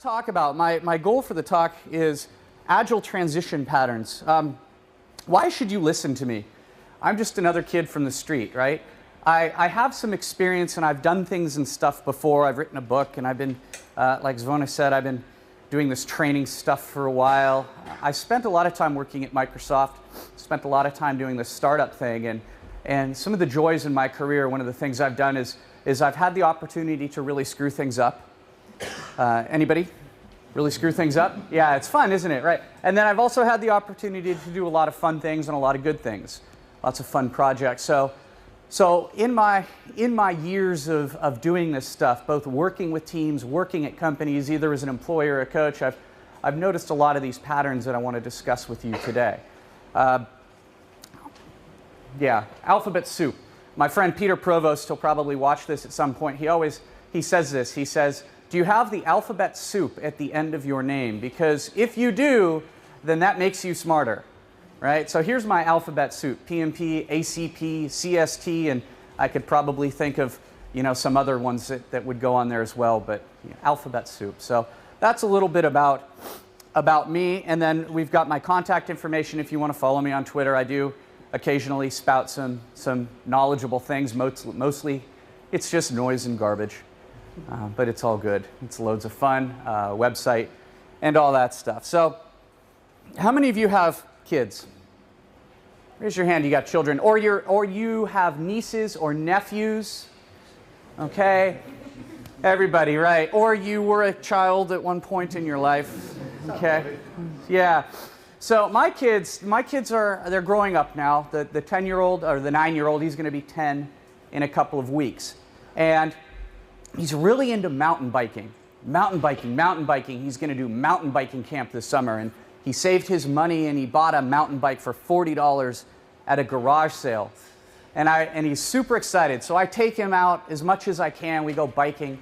Talk about my goal for the talk is agile transition patterns. Why should you listen to me? I'm just another kid from the street, right? I have some experience and I've done things and stuff before. I've written a book and I've been, like Zvona said, I've been doing this training stuff for a while. I spent a lot of time working at Microsoft, spent a lot of time doing this startup thing, and some of the joys in my career, one of the things I've done is I've had the opportunity to really screw things up. Anybody really screw things up? Yeah, it's fun, isn't it? Right. And then I've also had the opportunity to do a lot of fun things and a lot of good things, lots of fun projects. So in my years of doing this stuff, both working with teams, working at companies, either as an employee or a coach, I've noticed a lot of these patterns that I want to discuss with you today. Yeah, alphabet soup. My friend Peter Provost, he'll probably watch this at some point. He says this. He says, do you have the alphabet soup at the end of your name? Because if you do, then that makes you smarter, right? So here's my alphabet soup: PMP, ACP, CST, and I could probably think of, some other ones that would go on there as well, but alphabet soup. So that's a little bit about me, and then we've got my contact information if you want to follow me on Twitter. I do occasionally spout some knowledgeable things. Mostly it's just noise and garbage. But it's all good. It's loads of fun, website, and all that stuff. So how many of you have kids? Raise your hand, you got children. Or you have nieces or nephews. Okay? Everybody, right? Or you were a child at one point in your life. Okay? Yeah. So my kids they're growing up now. The 10-year-old or the 9-year-old, he's going to be 10 in a couple of weeks. And he's really into mountain biking. Mountain biking. He's going to do mountain biking camp this summer. And he saved his money and he bought a mountain bike for $40 at a garage sale. And he's super excited. So I take him out as much as I can. We go biking.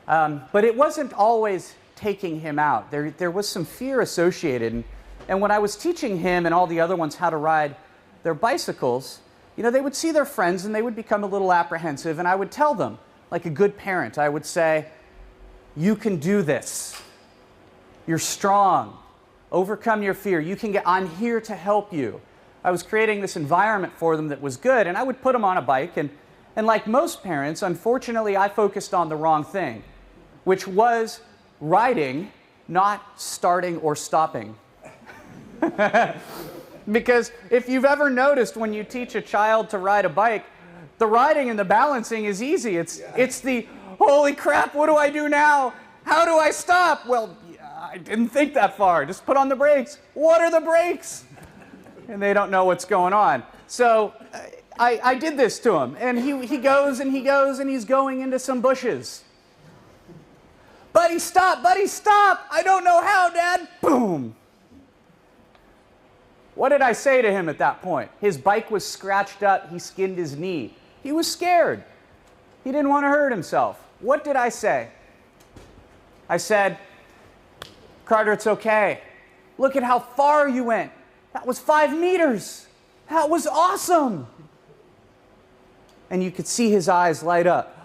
But it wasn't always taking him out. There was some fear associated. And when I was teaching him and all the other ones how to ride their bicycles, they would see their friends and they would become a little apprehensive. And I would tell them, like a good parent, I would say, you can do this. You're strong. Overcome your fear. I'm here to help you. I was creating this environment for them that was good, and I would put them on a bike, and like most parents, unfortunately, I focused on the wrong thing, which was riding, not starting or stopping. Because if you've ever noticed when you teach a child to ride a bike, the riding and the balancing is easy. It's the, holy crap, what do I do now? How do I stop? Well, I didn't think that far. Just put on the brakes. What are the brakes? And they don't know what's going on. So I did this to him. And he goes and he's going into some bushes. Buddy, stop, buddy, stop. I don't know how, Dad. Boom. What did I say to him at that point? His bike was scratched up. He skinned his knee. He was scared. He didn't want to hurt himself. What did I say? I said, Carter, it's okay. Look at how far you went. That was 5 meters. That was awesome. And you could see his eyes light up.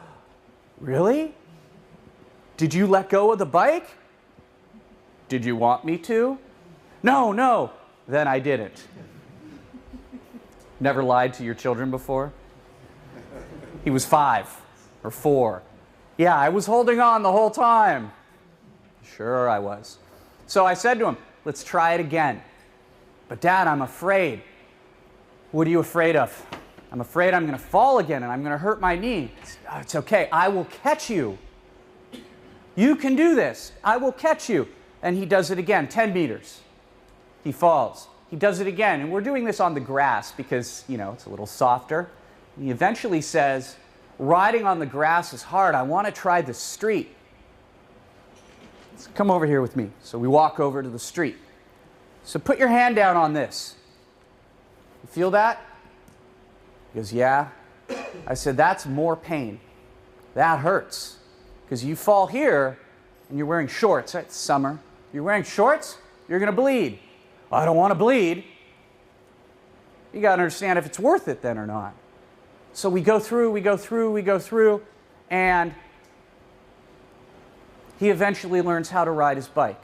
Really? Did you let go of the bike? Did you want me to? No. Then I didn't. Never lied to your children before? He was 5 or 4. Yeah, I was holding on the whole time. Sure I was. So I said to him, let's try it again. But Dad, I'm afraid. What are you afraid of? I'm afraid I'm going to fall again and I'm going to hurt my knee. It's okay. I will catch you. You can do this. I will catch you. And he does it again, 10 meters. He falls. He does it again. And we're doing this on the grass because, it's a little softer. And he eventually says, riding on the grass is hard. I want to try the street. Come over here with me. So we walk over to the street. So put your hand down on this. You feel that? He goes, yeah. I said, that's more pain. That hurts. Because you fall here and you're wearing shorts. It's summer. You're wearing shorts, you're going to bleed. I don't want to bleed. You got to understand if it's worth it then or not. So we go through, and he eventually learns how to ride his bike.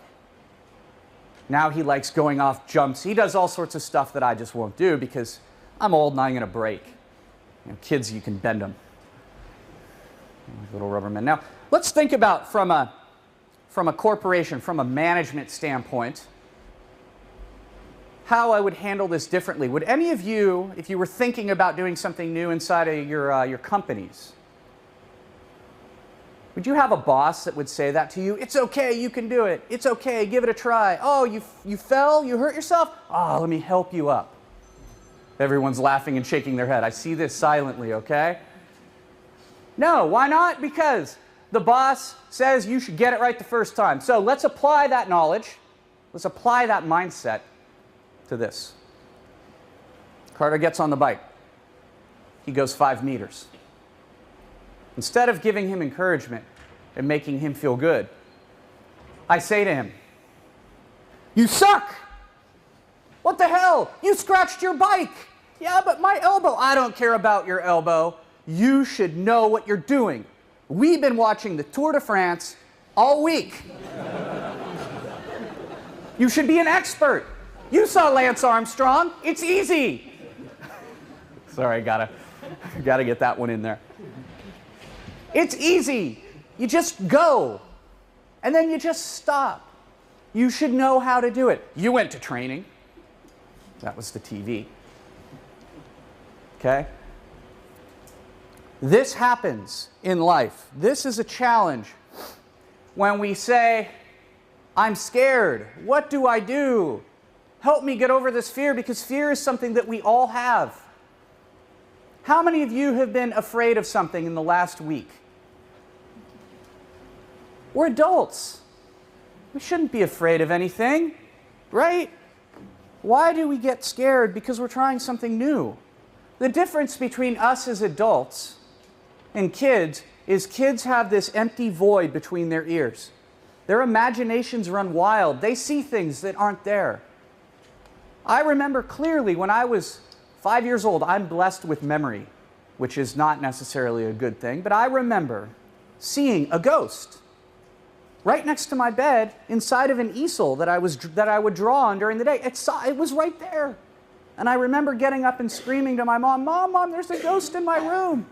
Now he likes going off jumps. He does all sorts of stuff that I just won't do because I'm old and I'm going to break. You know, kids, you can bend them. Like little rubber men. Now, let's think about from a corporation, from a management standpoint, how I would handle this differently. Would any of you, if you were thinking about doing something new inside of your companies, would you have a boss that would say that to you? It's okay, you can do it. It's okay, give it a try. Oh, you fell? You hurt yourself? Oh, let me help you up. Everyone's laughing and shaking their head. I see this silently, okay? No, why not? Because the boss says you should get it right the first time. So let's apply that knowledge. Let's apply that mindset to this. Carter gets on the bike. He goes 5 meters. Instead of giving him encouragement and making him feel good, I say to him, "You suck! What the hell? You scratched your bike! Yeah, but my elbow." "I don't care about your elbow. You should know what you're doing. We've been watching the Tour de France all week. You should be an expert. You saw Lance Armstrong. It's easy." Sorry, gotta get that one in there. It's easy. You just go. And then you just stop. You should know how to do it. You went to training. That was the TV. Okay? This happens in life. This is a challenge. When we say, "I'm scared. What do I do? Help me get over this fear," because fear is something that we all have. How many of you have been afraid of something in the last week? We're adults. We shouldn't be afraid of anything, right? Why do we get scared? Because we're trying something new. The difference between us as adults and kids is kids have this empty void between their ears. Their imaginations run wild. They see things that aren't there. I remember clearly when I was 5 years old, I'm blessed with memory, which is not necessarily a good thing, but I remember seeing a ghost right next to my bed inside of an easel that I would draw on during the day. It was right there. And I remember getting up and screaming to my mom, Mom, there's a ghost in my room."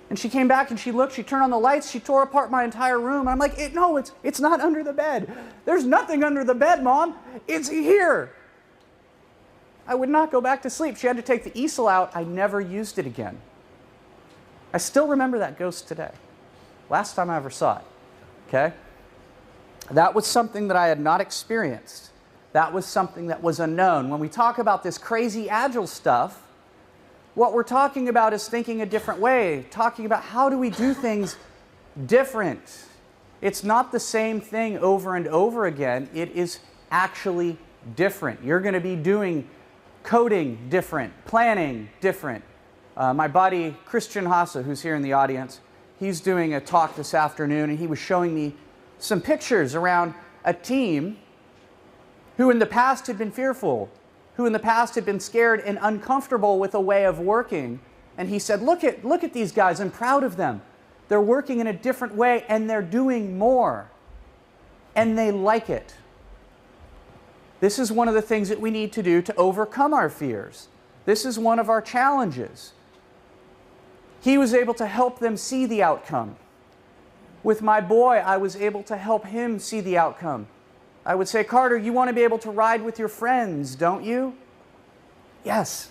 And she came back and she looked, she turned on the lights, she tore apart my entire room. And I'm like, "No, it's not under the bed. There's nothing under the bed, Mom. It's here." I would not go back to sleep. She had to take the easel out. I never used it again. I still remember that ghost today. Last time I ever saw it. Okay? That was something that I had not experienced. That was something that was unknown. When we talk about this crazy Agile stuff, what we're talking about is thinking a different way, talking about how do we do things different. It's not the same thing over and over again. It is actually different. You're going to be doing coding different, planning different. My buddy, Christian Hassa, who's here in the audience, he's doing a talk this afternoon, and he was showing me some pictures around a team who in the past had been fearful, who in the past had been scared and uncomfortable with a way of working. And he said, look at these guys, I'm proud of them. They're working in a different way and they're doing more. And they like it. This is one of the things that we need to do to overcome our fears. This is one of our challenges. He was able to help them see the outcome. With my boy, I was able to help him see the outcome. I would say, "Carter, you want to be able to ride with your friends, don't you?" "Yes."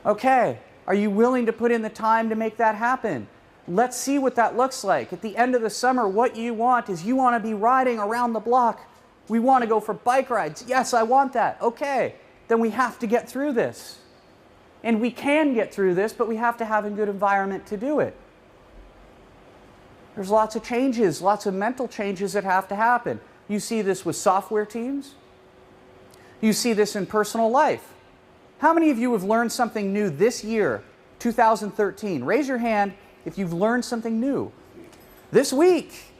"Okay. Are you willing to put in the time to make that happen? Let's see what that looks like. At the end of the summer, what you want is you want to be riding around the block. We want to go for bike rides." "Yes, I want that." "Okay. Then we have to get through this. And we can get through this, but we have to have a good environment to do it." There's lots of changes, lots of mental changes that have to happen. You see this with software teams. You see this in personal life. How many of you have learned something new this year, 2013? Raise your hand if you've learned something new. This week,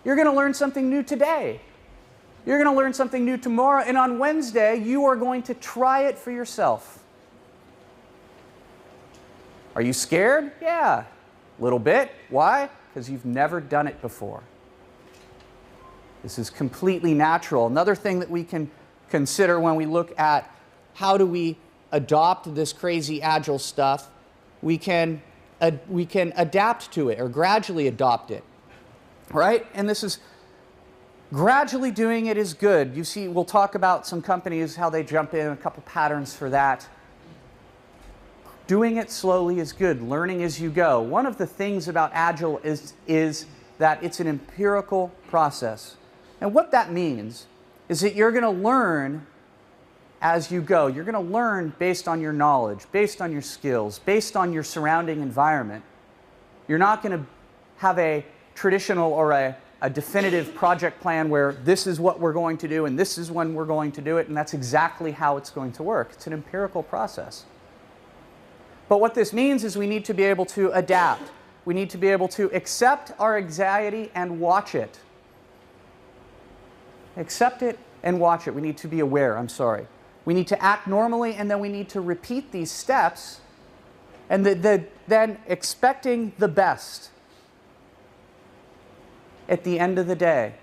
you're going to learn something new today. You're going to learn something new tomorrow, and on Wednesday, you are going to try it for yourself. Are you scared? Yeah, a little bit. Why? Because you've never done it before. This is completely natural. Another thing that we can consider when we look at how do we adopt this crazy Agile stuff, we can adapt to it or gradually adopt it, right? And this is gradually doing it is good. You see, we'll talk about some companies, how they jump in, a couple patterns for that. Doing it slowly is good. Learning as you go. One of the things about Agile is that it's an empirical process. And what that means is that you're going to learn as you go. You're going to learn based on your knowledge, based on your skills, based on your surrounding environment. You're not going to have a traditional or a definitive project plan where this is what we're going to do and this is when we're going to do it, and that's exactly how it's going to work. It's an empirical process. But what this means is we need to be able to adapt. We need to be able to accept our anxiety and watch it. Accept it and watch it. We need to be aware, I'm sorry. We need to act normally, and then we need to repeat these steps, and then expecting the best at the end of the day.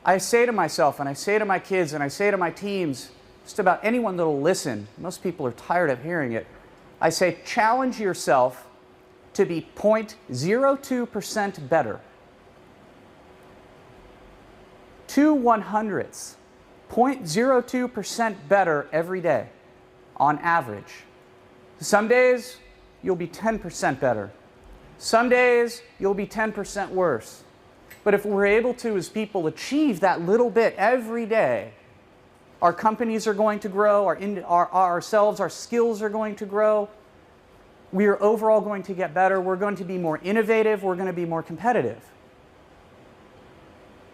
I say to myself, and I say to my kids, and I say to my teams, just about anyone that will listen, most people are tired of hearing it, I say challenge yourself to be 0.02% better. 0.02%, 0.02% better every day on average. Some days you'll be 10% better. Some days you'll be 10% worse. But if we're able to, as people, achieve that little bit every day, our companies are going to grow, ourselves, our skills are going to grow. We are overall going to get better. We're going to be more innovative. We're going to be more competitive.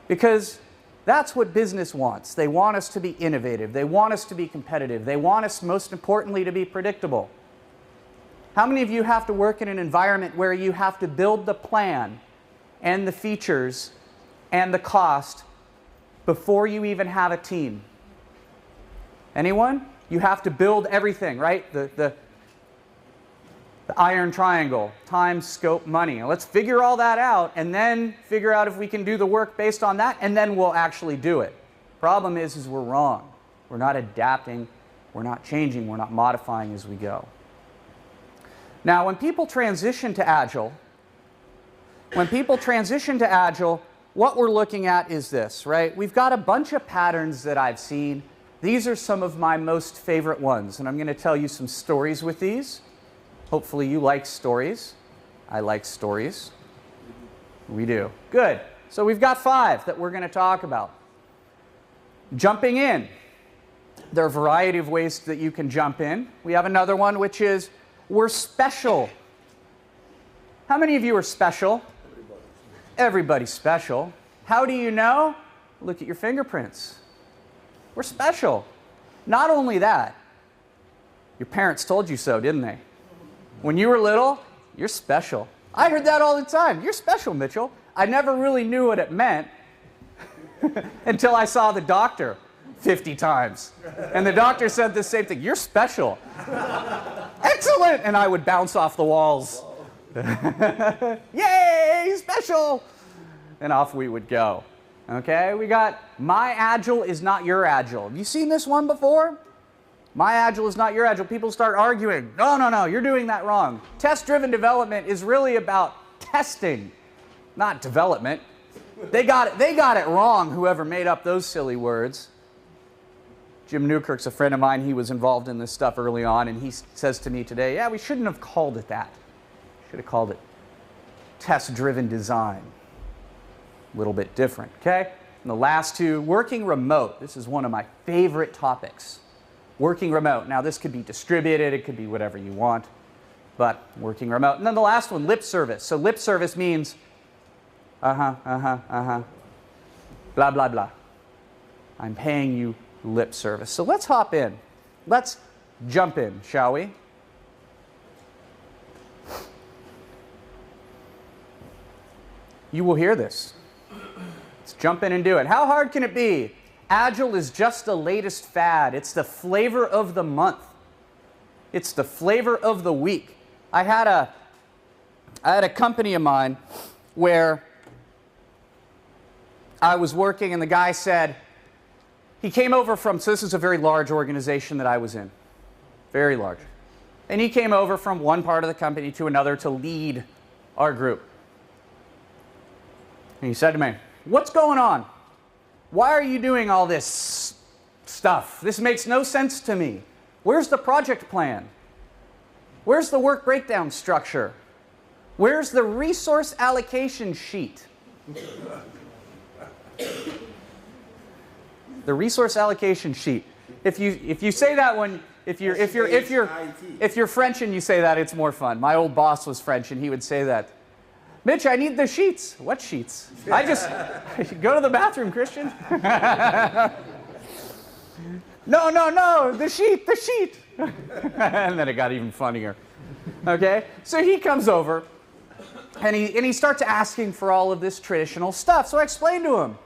Because that's what business wants. They want us to be innovative. They want us to be competitive. They want us, most importantly, to be predictable. How many of you have to work in an environment where you have to build the plan and the features and the cost before you even have a team? Anyone? You have to build everything, right? The iron triangle, time, scope, money. Let's figure all that out and then figure out if we can do the work based on that, and then we'll actually do it. Problem is we're wrong. We're not adapting, we're not changing, we're not modifying as we go. Now, when people transition to Agile, what we're looking at is this, right? We've got a bunch of patterns that I've seen. These are some of my most favorite ones, and I'm going to tell you some stories with these. Hopefully you like stories. I like stories. We do. Good. So we've got 5 that we're going to talk about. Jumping in. There are a variety of ways that you can jump in. We have another one, which is we're special. How many of you are special? Everybody's special. How do you know? Look at your fingerprints. We're special. Not only that, your parents told you so, didn't they? When you were little, you're special. I heard that all the time. You're special, Mitchell. I never really knew what it meant until I saw the doctor 50 times. And the doctor said the same thing. You're special. Excellent! And I would bounce off the walls. Yay, special! And off we would go. Okay, we got my Agile is not your Agile. Have you seen this one before? My Agile is not your Agile. People start arguing. No, you're doing that wrong. Test-driven development is really about testing, not development. They got it wrong, whoever made up those silly words. Jim Newkirk's a friend of mine. He was involved in this stuff early on, and he says to me today, yeah, we shouldn't have called it that. Should have called it test-driven design. A little bit different, okay? And the last 2, working remote. This is one of my favorite topics. Working remote. Now, this could be distributed. It could be whatever you want, but working remote. And then the last one, lip service. So lip service means blah, blah, blah. I'm paying you lip service. So let's hop in. Let's jump in, shall we? You will hear this. Let's jump in and do it. How hard can it be? Agile is just the latest fad. It's the flavor of the month. It's the flavor of the week. I had a company of mine where I was working and the guy said, he came over from, so this is a very large organization that I was in, very large. And he came over from one part of the company to another to lead our group. And he said to me, what's going on? Why are you doing all this stuff? This makes no sense to me. Where's the project plan? Where's the work breakdown structure? Where's the resource allocation sheet? The resource allocation sheet. If you say that when if you're French and you say that, it's more fun. My old boss was French and he would say that. Mitch, I need the sheets. What sheets? I just go to the bathroom, Christian. No, the sheet. And then it got even funnier. Okay? So he comes over and he starts asking for all of this traditional stuff. So I explained to him,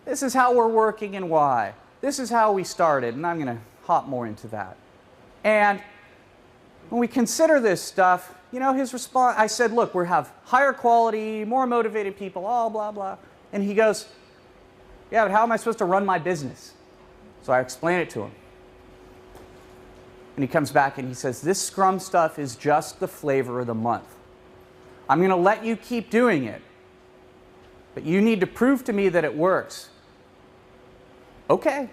this is how we're working and why. This is how we started, and I'm going to hop more into that. And when we consider this stuff, you know, his response, I said, look, we have higher quality, more motivated people, all blah, blah. And he goes, yeah, but how am I supposed to run my business? So I explain it to him. And he comes back and he says, this Scrum stuff is just the flavor of the month. I'm going to let you keep doing it, but you need to prove to me that it works. Okay.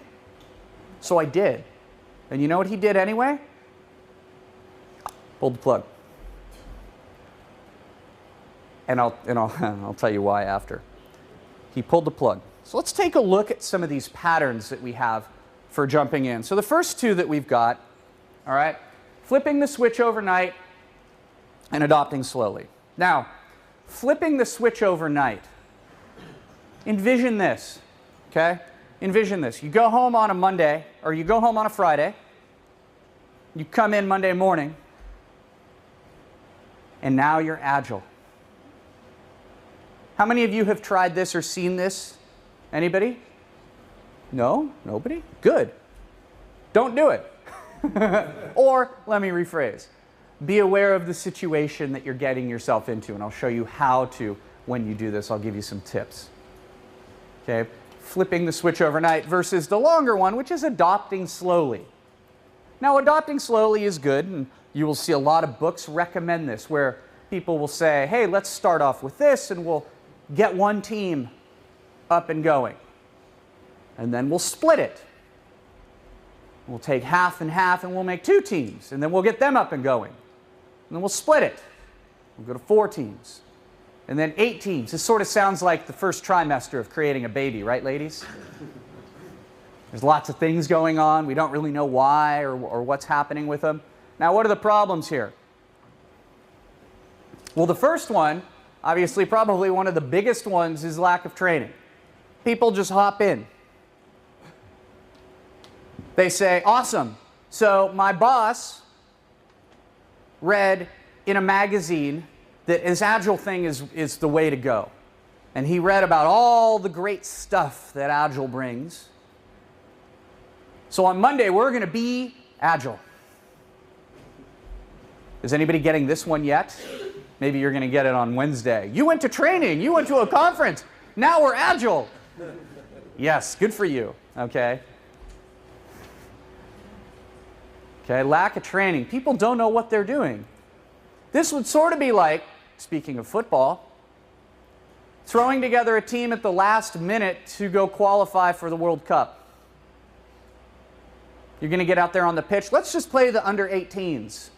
So I did. And you know what he did anyway? Pulled the plug. And I'll tell you why after. He pulled the plug. So let's take a look at some of these patterns that we have for jumping in. So the first two that we've got, all right, flipping the switch overnight and adopting slowly. Now, flipping the switch overnight. Envision this, okay? Envision this. You go home on a Monday, or you go home on a Friday. You come in Monday morning, and now you're agile. How many of you have tried this or seen this? Anybody? No? Nobody? Good. Don't do it. Or, let me rephrase. Be aware of the situation that you're getting yourself into, and I'll show you how to, when you do this, I'll give you some tips. Okay? Flipping the switch overnight versus the longer one, which is adopting slowly. Now, adopting slowly is good, and you will see a lot of books recommend this, where people will say, hey, let's start off with this, and we'll get one team up and going. And then we'll split it. We'll take half and half, and we'll make 2 teams, and then we'll get them up and going. And then we'll split it. We'll go to 4 teams. And then 8 teams. This sort of sounds like the first trimester of creating a baby, right, ladies? There's lots of things going on. We don't really know why or what's happening with them. Now, what are the problems here? Well, the first one, obviously probably one of the biggest ones, is lack of training. People just hop in. They say, awesome. So my boss read in a magazine that this Agile thing is the way to go. And he read about all the great stuff that Agile brings. So on Monday, we're going to be Agile. Is anybody getting this one yet? Maybe you're going to get it on Wednesday. You went to training. You went to a conference. Now we're Agile. Yes, good for you. Okay. Okay, lack of training. People don't know what they're doing. This would sort of be like, speaking of football, throwing together a team at the last minute to go qualify for the World Cup. You're going to get out there on the pitch. Let's just play the under 18s.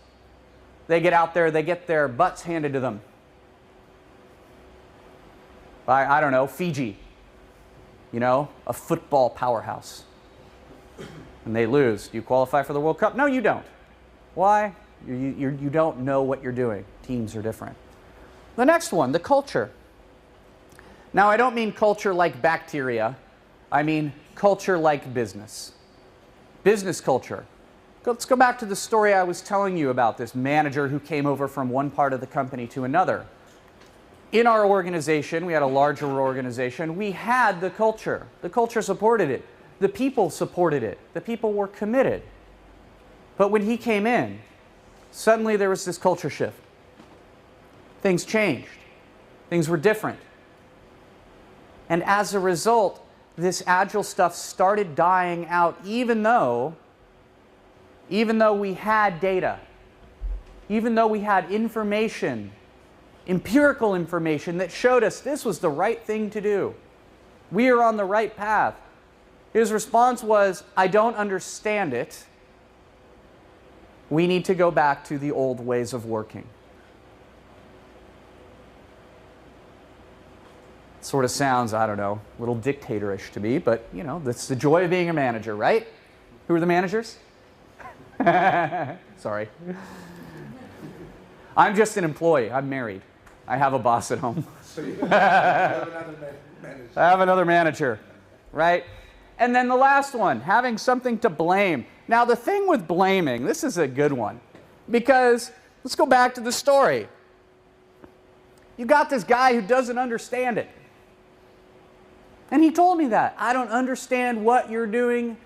They get out there, they get their butts handed to them. I don't know, Fiji. You know, a football powerhouse. And they lose. Do you qualify for the World Cup? No, you don't. Why? You don't know what you're doing. Teams are different. The next one, the culture. Now, I don't mean culture like bacteria. I mean culture like business. Business culture. Let's go back to the story I was telling you about, this manager who came over from one part of the company to another. In our organization, we had a larger organization, we had the culture. The culture supported it. The people supported it. The people were committed. But when he came in, suddenly there was this culture shift. Things changed. Things were different. And as a result, this Agile stuff started dying out even though we had data, even though we had information, empirical information that showed us this was the right thing to do. We are on the right path. His response was, I don't understand it. We need to go back to the old ways of working. Sort of sounds, I don't know, a little dictatorish to me, but you know, that's the joy of being a manager, right? Who are the managers? Sorry. I'm just an employee. I'm married. I have a boss at home. So you have another manager. I have another manager, right? And then the last one, having something to blame. Now the thing with blaming, this is a good one, because let's go back to the story. You got this guy who doesn't understand it. And he told me that. I don't understand what you're doing.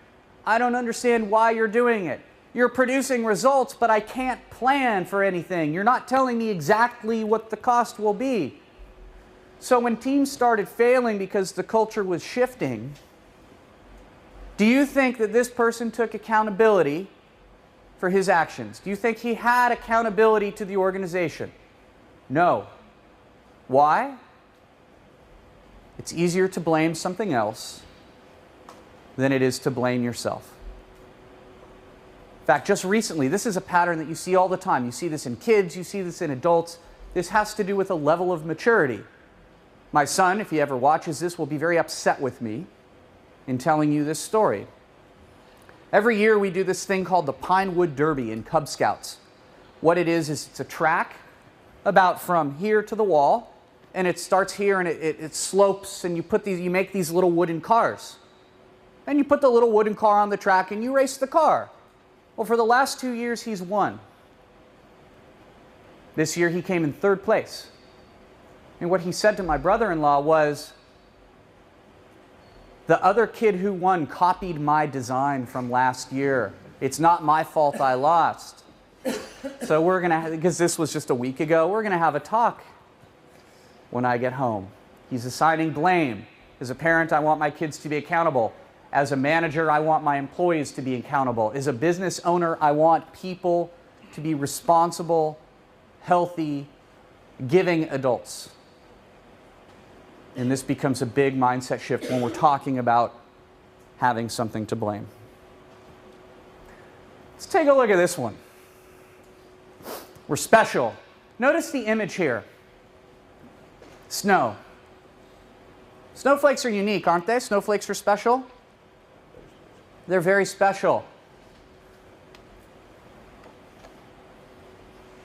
I don't understand why you're doing it. You're producing results, but I can't plan for anything. You're not telling me exactly what the cost will be. So when teams started failing because the culture was shifting, do you think that this person took accountability for his actions? Do you think he had accountability to the organization? No. Why? It's easier to blame something else than it is to blame yourself. In fact, just recently, this is a pattern that you see all the time. You see this in kids, you see this in adults. This has to do with a level of maturity. My son, if he ever watches this, will be very upset with me in telling you this story. Every year we do this thing called the Pinewood Derby in Cub Scouts. What it is it's a track about from here to the wall, and it starts here and it slopes, and you make these little wooden cars. And you put the little wooden car on the track and you race the car. Well, for the last 2 years he's won. This year he came in third place. And what he said to my brother-in-law was, the other kid who won copied my design from last year. It's not my fault I lost. So we're going to, because this was just a week ago, we're going to have a talk when I get home. He's assigning blame. As a parent, I want my kids to be accountable. As a manager, I want my employees to be accountable. As a business owner, I want people to be responsible, healthy, giving adults. And this becomes a big mindset shift when we're talking about having something to blame. Let's take a look at this one. We're special. Notice the image here. Snow. Snowflakes are unique, aren't they? Snowflakes are special. They're very special.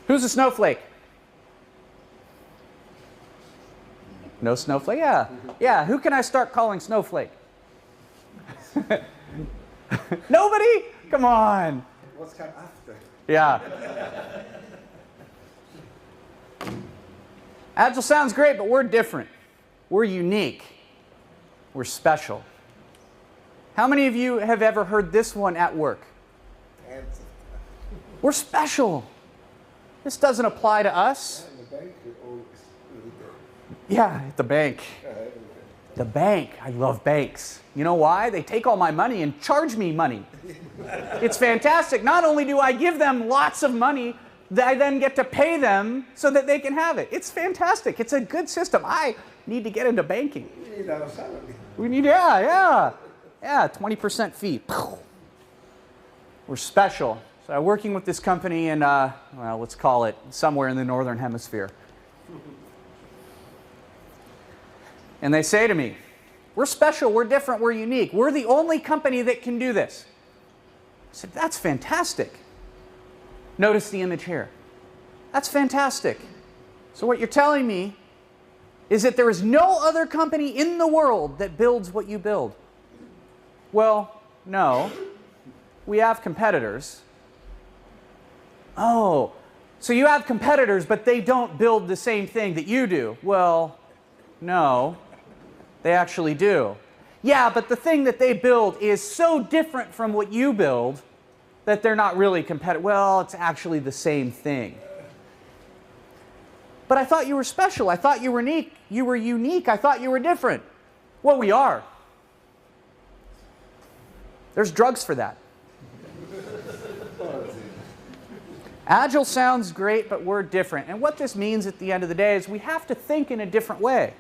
Who's a snowflake? No snowflake? Yeah. Yeah, who can I start calling snowflake? Nobody? Come on. What's come after? Yeah. Agile sounds great, but we're different. We're unique. We're special. How many of you have ever heard this one at work? We're special. This doesn't apply to us. Yeah, at the bank. The bank. I love banks. You know why? They take all my money and charge me money. It's fantastic. Not only do I give them lots of money, I then get to pay them so that they can have it. It's fantastic. It's a good system. I need to get into banking. We need our salary. We need, yeah, 20% fee. We're special. So I'm working with this company in, well, let's call it somewhere in the northern hemisphere. And they say to me, we're special, we're different, we're unique. We're the only company that can do this. I said, that's fantastic. Notice the image here. That's fantastic. So what you're telling me is that there is no other company in the world that builds what you build. Well, no. We have competitors. Oh, so you have competitors, but they don't build the same thing that you do. Well, no, they actually do. Yeah, but the thing that they build is so different from what you build that they're not really competitive. Well, it's actually the same thing. But I thought you were special. I thought you were unique. I thought you were different. Well, we are. There's drugs for that. Agile sounds great, but we're different. And what this means at the end of the day is we have to think in a different way.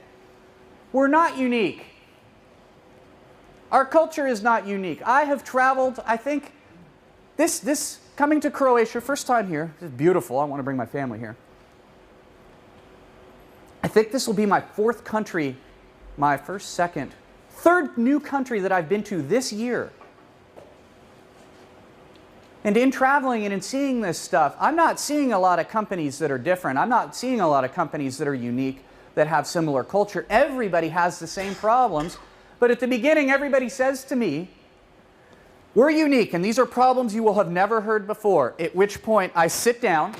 We're not unique. Our culture is not unique. I have traveled, I think, this coming to Croatia, first time here, this is beautiful, I want to bring my family here. I think this will be my fourth country, my third new country that I've been to this year. And in traveling and in seeing this stuff, I'm not seeing a lot of companies that are different. I'm not seeing a lot of companies that are unique, that have similar culture. Everybody has the same problems. But at the beginning, everybody says to me, we're unique, and these are problems you will have never heard before. At which point, I sit down,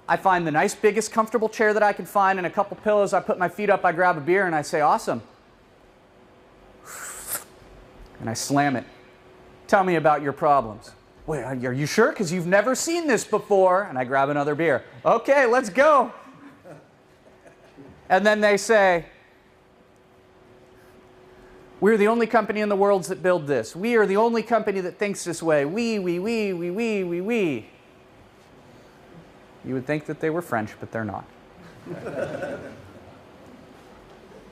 I find the nice, biggest, comfortable chair that I can find and a couple pillows. I put my feet up, I grab a beer, and I say, awesome. And I slam it. Tell me about your problems. Wait, are you sure? Because you've never seen this before. And I grab another beer. Okay, let's go. And then they say, we're the only company in the world that build this. We are the only company that thinks this way. We. You would think that they were French, but they're not.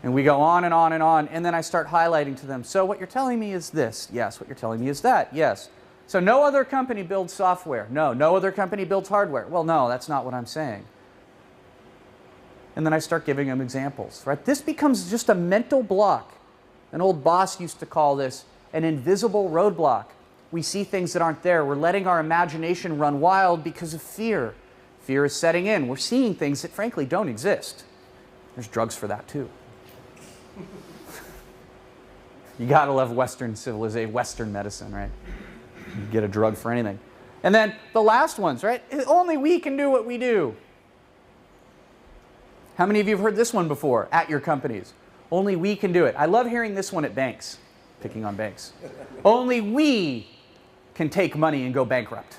And we go on and on and on, and then I start highlighting to them. So what you're telling me is this. Yes. What you're telling me is that. Yes. So no other company builds software. No. No other company builds hardware. Well, no, that's not what I'm saying. And then I start giving them examples. Right? This becomes just a mental block. An old boss used to call this an invisible roadblock. We see things that aren't there. We're letting our imagination run wild because of fear. Fear is setting in. We're seeing things that frankly don't exist. There's drugs for that too. You gotta love Western civilization, Western medicine, right? You get a drug for anything. And then the last ones, right? Only we can do what we do. How many of you have heard this one before at your companies? Only we can do it. I love hearing this one at banks, picking on banks. Only we can take money and go bankrupt.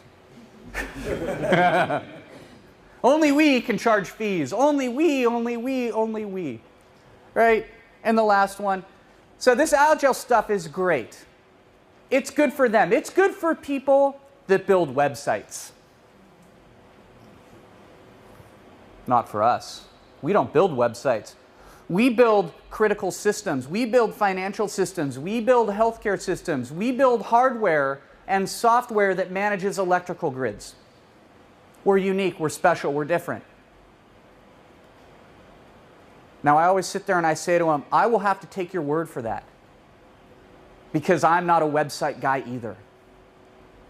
Only we can charge fees. Only we. Right? And the last one. So this Agile stuff is great. It's good for them. It's good for people that build websites. Not for us. We don't build websites. We build critical systems. We build financial systems. We build healthcare systems. We build hardware and software that manages electrical grids. We're unique. We're special. We're different. Now, I always sit there and I say to them, I will have to take your word for that. Because I'm not a website guy either.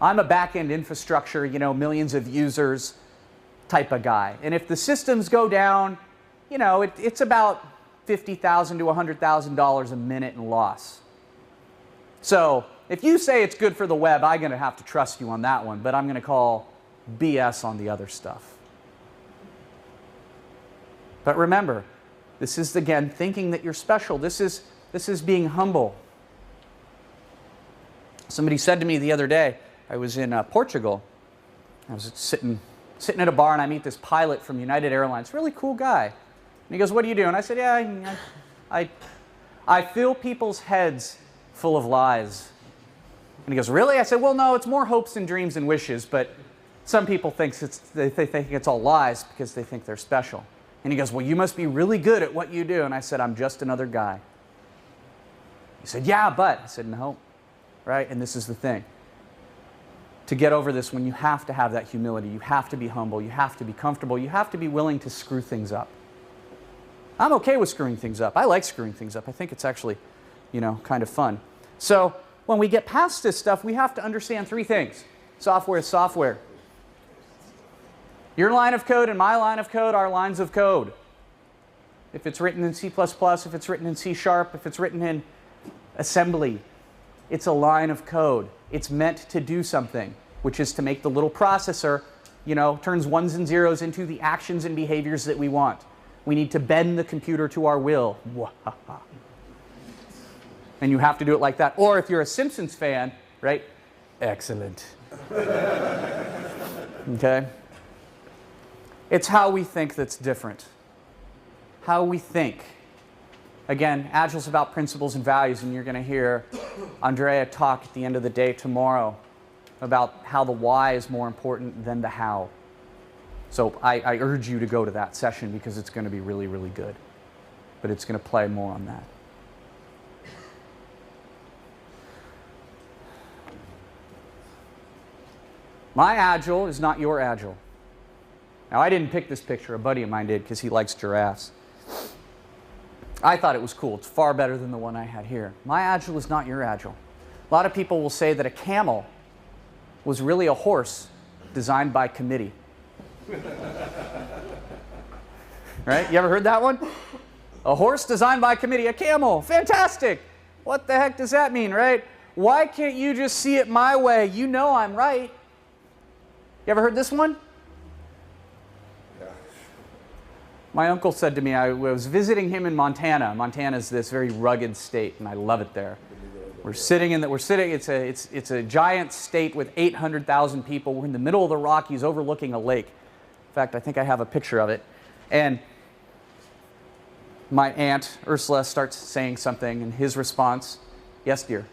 I'm a back-end infrastructure, millions of users type of guy. And if the systems go down, it's about $50,000 to $100,000 a minute in loss. So if you say it's good for the web, I'm going to have to trust you on that one, but I'm going to call BS on the other stuff. But remember, this is, again, thinking that you're special. This is being humble. Somebody said to me the other day, I was in Portugal. I was sitting at a bar, and I meet this pilot from United Airlines, really cool guy. And he goes, what do you do? And I said, yeah, I fill people's heads full of lies. And he goes, really? I said, well, no, it's more hopes and dreams and wishes, but some people think they think it's all lies because they think they're special. And he goes, well, you must be really good at what you do. And I said, I'm just another guy. He said, yeah, but. I said, no. Right? And this is the thing. To get over this one, you have to have that humility. You have to be humble. You have to be comfortable. You have to be willing to screw things up. I'm okay with screwing things up. I like screwing things up. I think it's actually, kind of fun. So when we get past this stuff, we have to understand three things. Software is software. Your line of code and my line of code are lines of code. If it's written in C++, if it's written in C#, if it's written in assembly, it's a line of code. It's meant to do something, which is to make the little processor, turns ones and zeros into the actions and behaviors that we want. We need to bend the computer to our will. And you have to do it like that. Or if you're a Simpsons fan, right? Excellent. Okay? It's how we think that's different. How we think Again, Agile's about principles and values, and you're going to hear Andrea talk at the end of the day tomorrow about how the why is more important than the how. So I urge you to go to that session because it's going to be really, really good. But it's going to play more on that. My Agile is not your Agile. Now, I didn't pick this picture. A buddy of mine did because he likes giraffes. I thought it was cool. It's far better than the one I had here. My Agile is not your Agile. A lot of people will say that a camel was really a horse designed by committee. Right? You ever heard that one? A horse designed by committee. A camel. Fantastic. What the heck does that mean, right? Why can't you just see it my way? You know I'm right. You ever heard this one? Yeah. My uncle said to me, I was visiting him in Montana. Montana is this very rugged state, and I love it there. It's a giant state with 800,000 people. We're in the middle of the Rockies overlooking a lake. In fact, I think I have a picture of it. And my aunt, Ursula, starts saying something, and his response, yes, dear.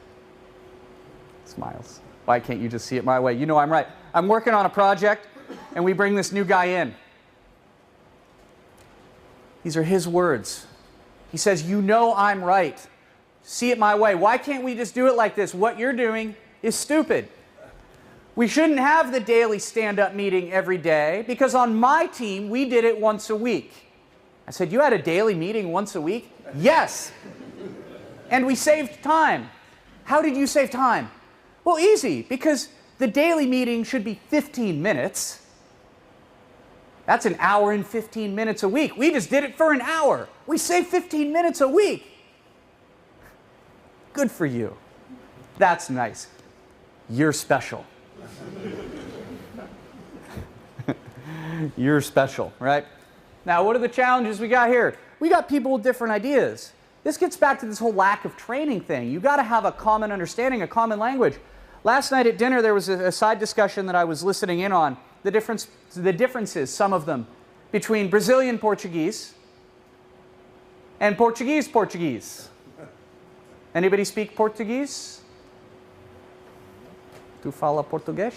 Smiles. Why can't you just see it my way? You know I'm right. I'm working on a project, and we bring this new guy in. These are his words. He says, you know I'm right. See it my way. Why can't we just do it like this? What you're doing is stupid. We shouldn't have the daily stand-up meeting every day because on my team, we did it once a week. I said, you had a daily meeting once a week? Yes. And we saved time. How did you save time? Well, easy, because the daily meeting should be 15 minutes. That's an hour and 15 minutes a week. We just did it for an hour. We saved 15 minutes a week. Good for you. That's nice. You're special. You're special, right? Now, what are the challenges we got here? We got people with different ideas. This gets back to this whole lack of training thing. You got to have a common understanding, a common language. Last night at dinner, there was a side discussion that I was listening in on. The differences, some of them, between Brazilian Portuguese and Portuguese Portuguese. Anybody speak Portuguese? Tu fala português?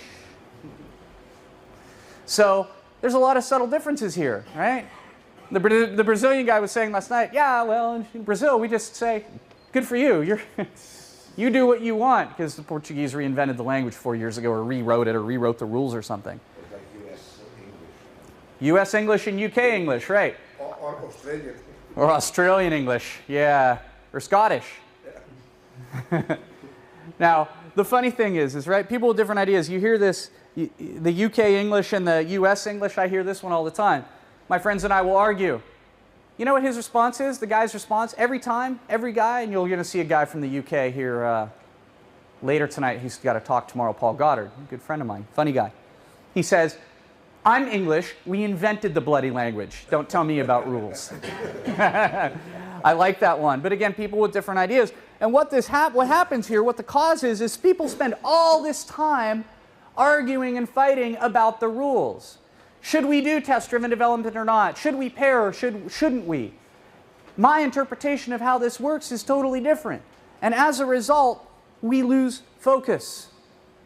So there's a lot of subtle differences here, right? The Brazilian guy was saying last night, yeah, well, in Brazil, we just say, good for you. You do what you want, because the Portuguese reinvented the language 4 years ago, or rewrote it, or rewrote the rules or something. Like US English. US English and UK English, right? Or Australian. Or Australian English, yeah. Or Scottish. Yeah. Now, the funny thing is, right, people with different ideas, you hear this, the UK English and the US English, I hear this one all the time. My friends and I will argue. You know what his response is? The guy's response? Every time, every guy, and you're going to see a guy from the UK here later tonight. He's got a talk tomorrow, Paul Goddard, a good friend of mine, funny guy. He says, I'm English, we invented the bloody language. Don't tell me about rules. I like that one. But again, people with different ideas. And what happens here, what the cause is people spend all this time arguing and fighting about the rules. Should we do test-driven development or not? Should we pair or shouldn't we? My interpretation of how this works is totally different. And as a result, we lose focus.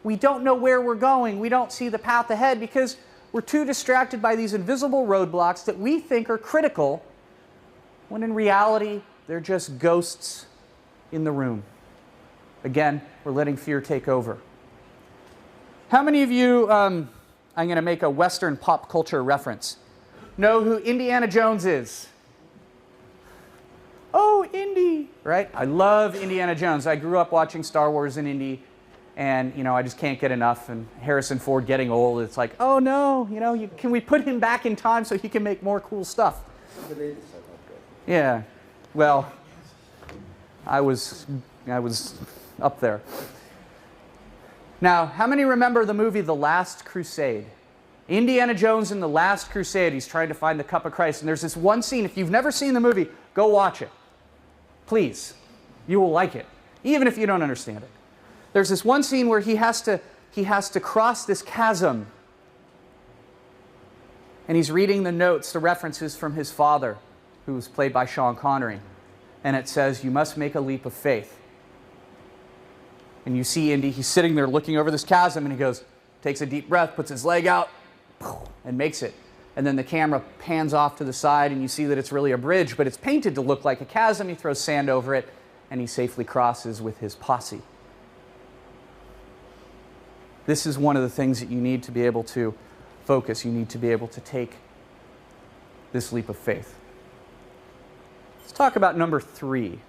We don't know where we're going. We don't see the path ahead because we're too distracted by these invisible roadblocks that we think are critical, when in reality, they're just ghosts in the room. Again, we're letting fear take over. How many of you, I'm going to make a Western pop culture reference, know who Indiana Jones is? Oh, Indy, right? I love Indiana Jones. I grew up watching Star Wars in Indy, and I just can't get enough. And Harrison Ford getting old, it's like, oh no, can we put him back in time so he can make more cool stuff? Yeah, well, I was up there. Now, how many remember the movie The Last Crusade? Indiana Jones in The Last Crusade, he's trying to find the cup of Christ. And there's this one scene, if you've never seen the movie, go watch it. Please. You will like it, even if you don't understand it. There's this one scene where he has to cross this chasm. And he's reading the notes, the references from his father, who was played by Sean Connery. and it says, you must make a leap of faith. And you see Indy, he's sitting there looking over this chasm, and he goes, takes a deep breath, puts his leg out, and makes it. And then the camera pans off to the side, and you see that it's really a bridge, but it's painted to look like a chasm. He throws sand over it, and he safely crosses with his posse. This is one of the things that you need to be able to focus. You need to be able to take this leap of faith. Let's talk about number 3.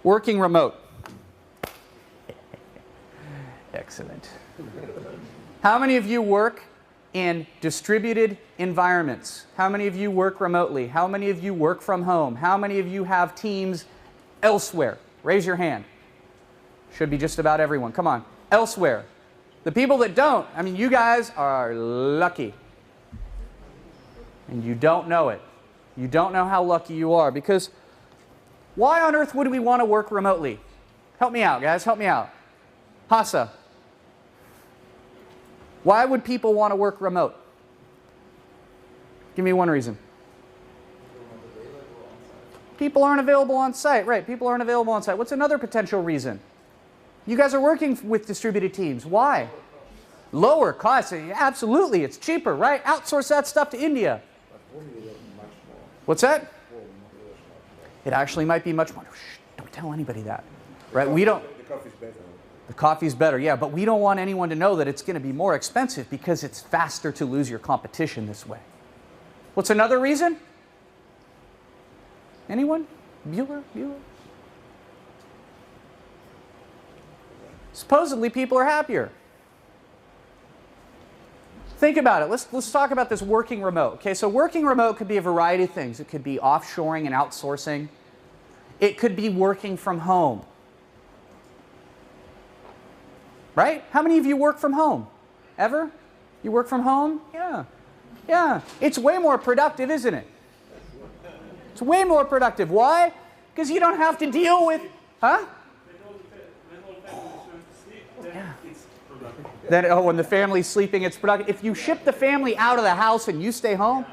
Working remote. Excellent. How many of you work in distributed environments? How many of you work remotely? How many of you work from home? How many of you have teams elsewhere? Raise your hand. Should be just about everyone. Come on. Elsewhere. The people that don't, I mean, you guys are lucky. And you don't know it. You don't know how lucky you are, because why on earth would we want to work remotely? Help me out, guys. Help me out. Hassa. Why would people want to work remote? Give me one reason. People aren't available on site. Right, people aren't available on site. What's another potential reason? You guys are working with distributed teams. Why? Lower costs. Absolutely, it's cheaper, right? Outsource that stuff to India. What's that? It actually might be much more. Shh, don't tell anybody that. Right? We don't. The coffee's better. The coffee's better, yeah, but we don't want anyone to know that it's going to be more expensive, because it's faster to lose your competition this way. What's another reason? Anyone? Bueller? Supposedly people are happier. Think about it. Let's talk about this working remote. Okay, so working remote could be a variety of things. It could be offshoring and outsourcing. It could be working from home. Right? How many of you work from home? Ever? You work from home? Yeah. Yeah. It's way more productive, isn't it? It's way more productive. Why? Because you don't have to deal with... Huh? Yeah. Then, oh, when the family's sleeping, it's productive. If you ship the family out of the house and you stay home,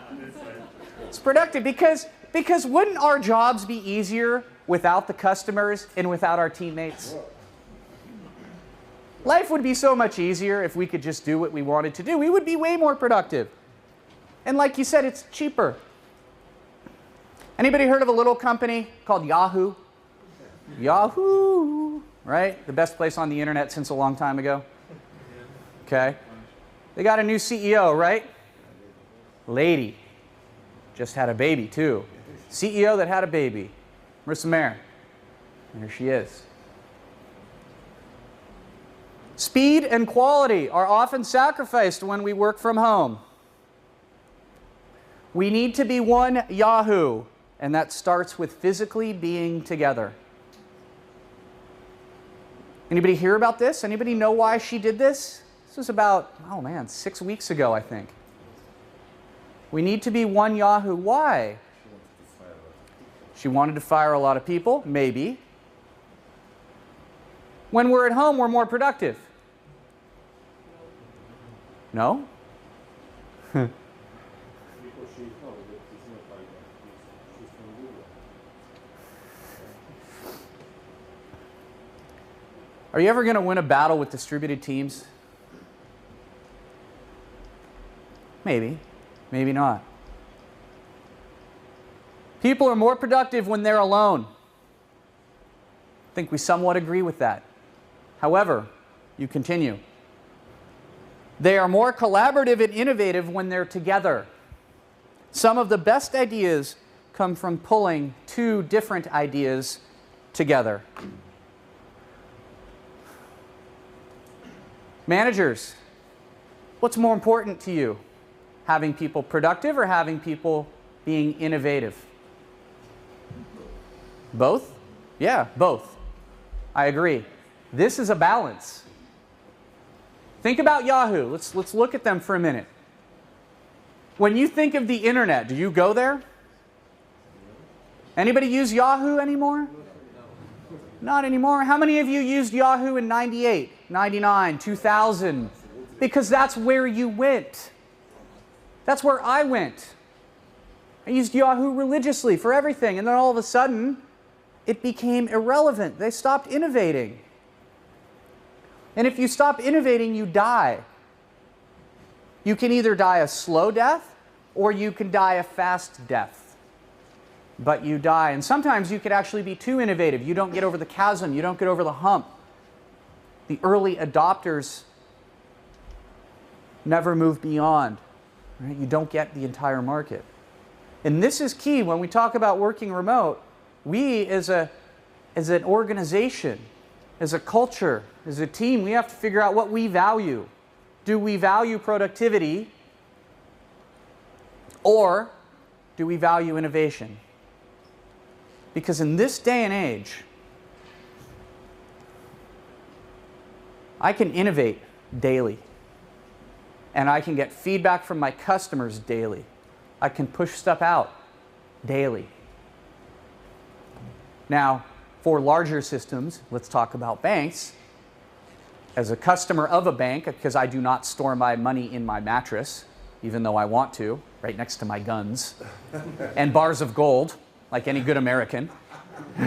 it's productive, because wouldn't our jobs be easier without the customers and without our teammates? Life would be so much easier if we could just do what we wanted to do. We would be way more productive. And like you said, it's cheaper. Anybody heard of a little company called Yahoo? Yahoo, right? The best place on the internet since a long time ago. Okay. They got a new CEO, right? Lady. Just had a baby, too. CEO that had a baby. Marissa Mayer. There she is. Speed and quality are often sacrificed when we work from home. We need to be one Yahoo, and that starts with physically being together. Anybody hear about this? Anybody know why she did this? This was about, 6 weeks ago, I think. We need to be one Yahoo. Why? She wanted to fire a lot of people. Maybe. When we're at home, we're more productive. No? Are you ever going to win a battle with distributed teams? Maybe. Maybe not. People are more productive when they're alone. I think we somewhat agree with that. However, you continue. They are more collaborative and innovative when they're together. Some of the best ideas come from pulling two different ideas together. Managers, what's more important to you? Having people productive or having people being innovative? Both? Yeah, both. I agree. This is a balance. Think about Yahoo. Let's look at them for a minute. When you think of the internet, do you go there? Anybody use Yahoo anymore? Not anymore. How many of you used Yahoo in 98, 99, 2000? Because that's where you went. That's where I went. I used Yahoo religiously for everything, and then all of a sudden, it became irrelevant. They stopped innovating. And if you stop innovating, you die. You can either die a slow death, or you can die a fast death. But you die. And sometimes you could actually be too innovative. You don't get over the chasm. You don't get over the hump. The early adopters never move beyond. Right? You don't get the entire market. And this is key when we talk about working remote. We, as an organization, as a culture, as a team, we have to figure out what we value. Do we value productivity, or do we value innovation? Because in this day and age, I can innovate daily, and I can get feedback from my customers daily. I can push stuff out daily. Now, for larger systems, let's talk about banks. As a customer of a bank, because I do not store my money in my mattress, even though I want to, right next to my guns, and bars of gold, like any good American. All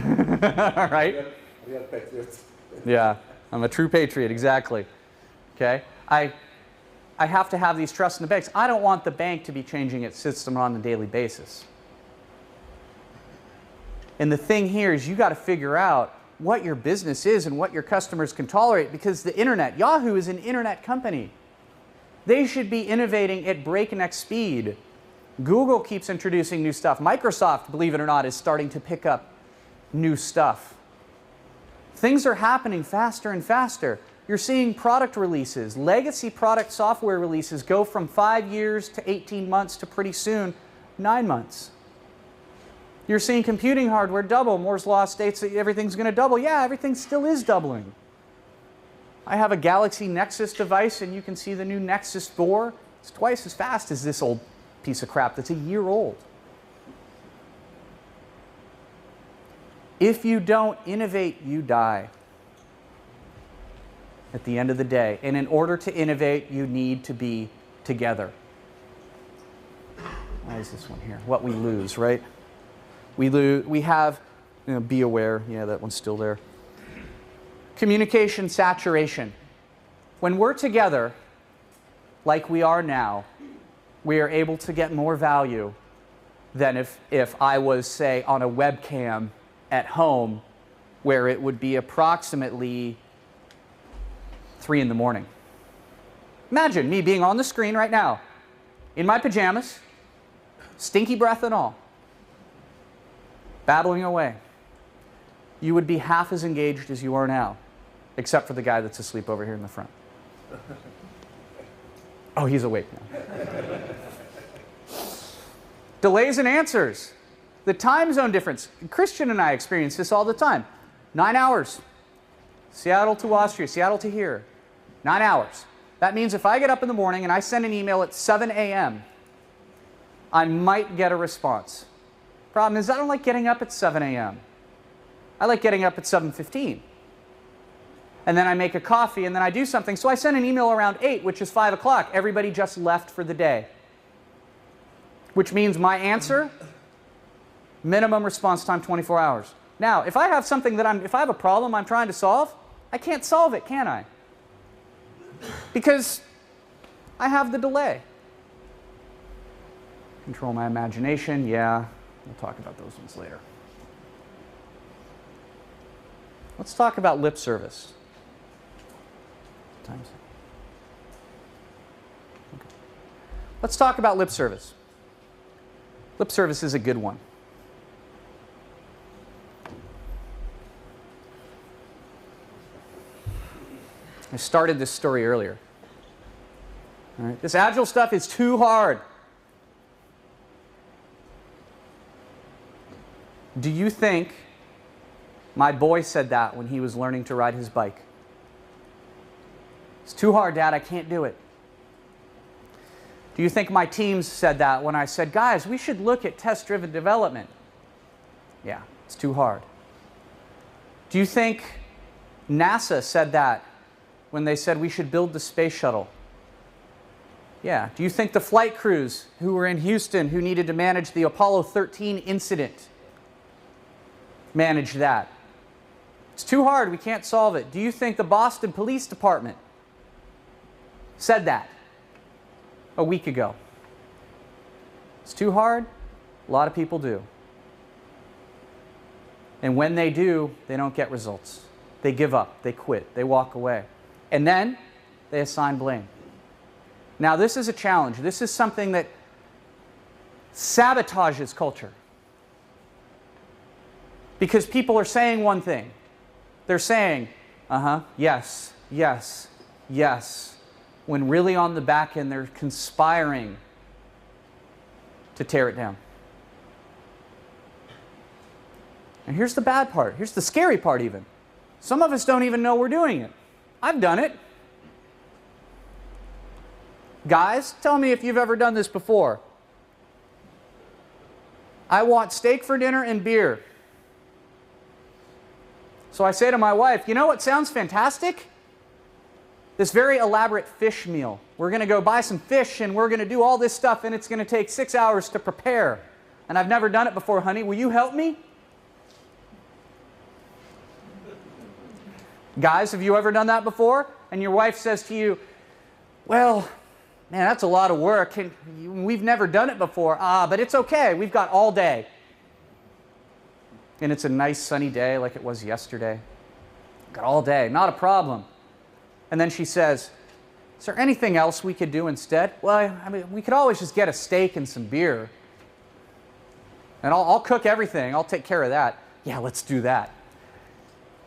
right? We are patriots. Yeah, I'm a true patriot, exactly. Okay? I have to have these trusts in the banks. I don't want the bank to be changing its system on a daily basis. And the thing here is you got to figure out what your business is and what your customers can tolerate, because the internet, Yahoo is an internet company. They should be innovating at breakneck speed. Google keeps introducing new stuff. Microsoft, believe it or not, is starting to pick up new stuff. Things are happening faster and faster. You're seeing product releases, legacy product software releases go from 5 years to 18 months to pretty soon 9 months. You're seeing computing hardware double. Moore's Law states that everything's going to double. Yeah, everything still is doubling. I have a Galaxy Nexus device, and you can see the new Nexus 4. It's twice as fast as this old piece of crap that's a year old. If you don't innovate, you die at the end of the day. And in order to innovate, you need to be together. Why is this one here? What we lose, right? We have, be aware, yeah, that one's still there. Communication saturation. When we're together, like we are now, we are able to get more value than if I was, say, on a webcam at home, where it would be approximately 3 in the morning. Imagine me being on the screen right now, in my pajamas, stinky breath and all, babbling away. You would be half as engaged as you are now, except for the guy that's asleep over here in the front. Oh, he's awake now. Delays in answers. The time zone difference. Christian and I experience this all the time. 9 hours. Seattle to Austria, Seattle to here. 9 hours. That means if I get up in the morning and I send an email at 7 a.m., I might get a response. Problem is, I don't like getting up at 7 a.m. I like getting up at 7:15. And then I make a coffee, and then I do something. So I send an email around 8, which is 5 o'clock. Everybody just left for the day. Which means my answer, minimum response time 24 hours. Now, if I have something if I have a problem I'm trying to solve, I can't solve it, can I? Because I have the delay. Control my imagination, yeah. We'll talk about those ones later. Let's talk about lip service. Okay. Let's talk about lip service. Lip service is a good one. I started this story earlier. All right. This Agile stuff is too hard. Do you think my boy said that when he was learning to ride his bike? It's too hard, Dad, I can't do it. Do you think my teams said that when I said, guys, we should look at test-driven development? Yeah, it's too hard. Do you think NASA said that when they said we should build the space shuttle? Yeah. Do you think the flight crews who were in Houston who needed to manage the Apollo 13 incident managed that? It's too hard. We can't solve it. Do you think the Boston Police Department said that a week ago? It's too hard. A lot of people do. And when they do, they don't get results. They give up. They quit. They walk away. And then they assign blame. Now, this is a challenge. This is something that sabotages culture. Because people are saying one thing. They're saying, yes, yes, yes, when really on the back end they're conspiring to tear it down. And here's the bad part. Here's the scary part even. Some of us don't even know we're doing it. I've done it. Guys, tell me if you've ever done this before. I want steak for dinner and beer. So I say to my wife, you know what sounds fantastic? This very elaborate fish meal. We're going to go buy some fish and we're going to do all this stuff and it's going to take 6 hours to prepare. And I've never done it before, honey. Will you help me? Guys, have you ever done that before? And your wife says to you, well, man, that's a lot of work. We've never done it before. But it's okay. We've got all day. And it's a nice sunny day like it was yesterday. Got all day. Not a problem. And then she says, is there anything else we could do instead? Well, I mean, we could always just get a steak and some beer. And I'll cook everything. I'll take care of that. Yeah, let's do that.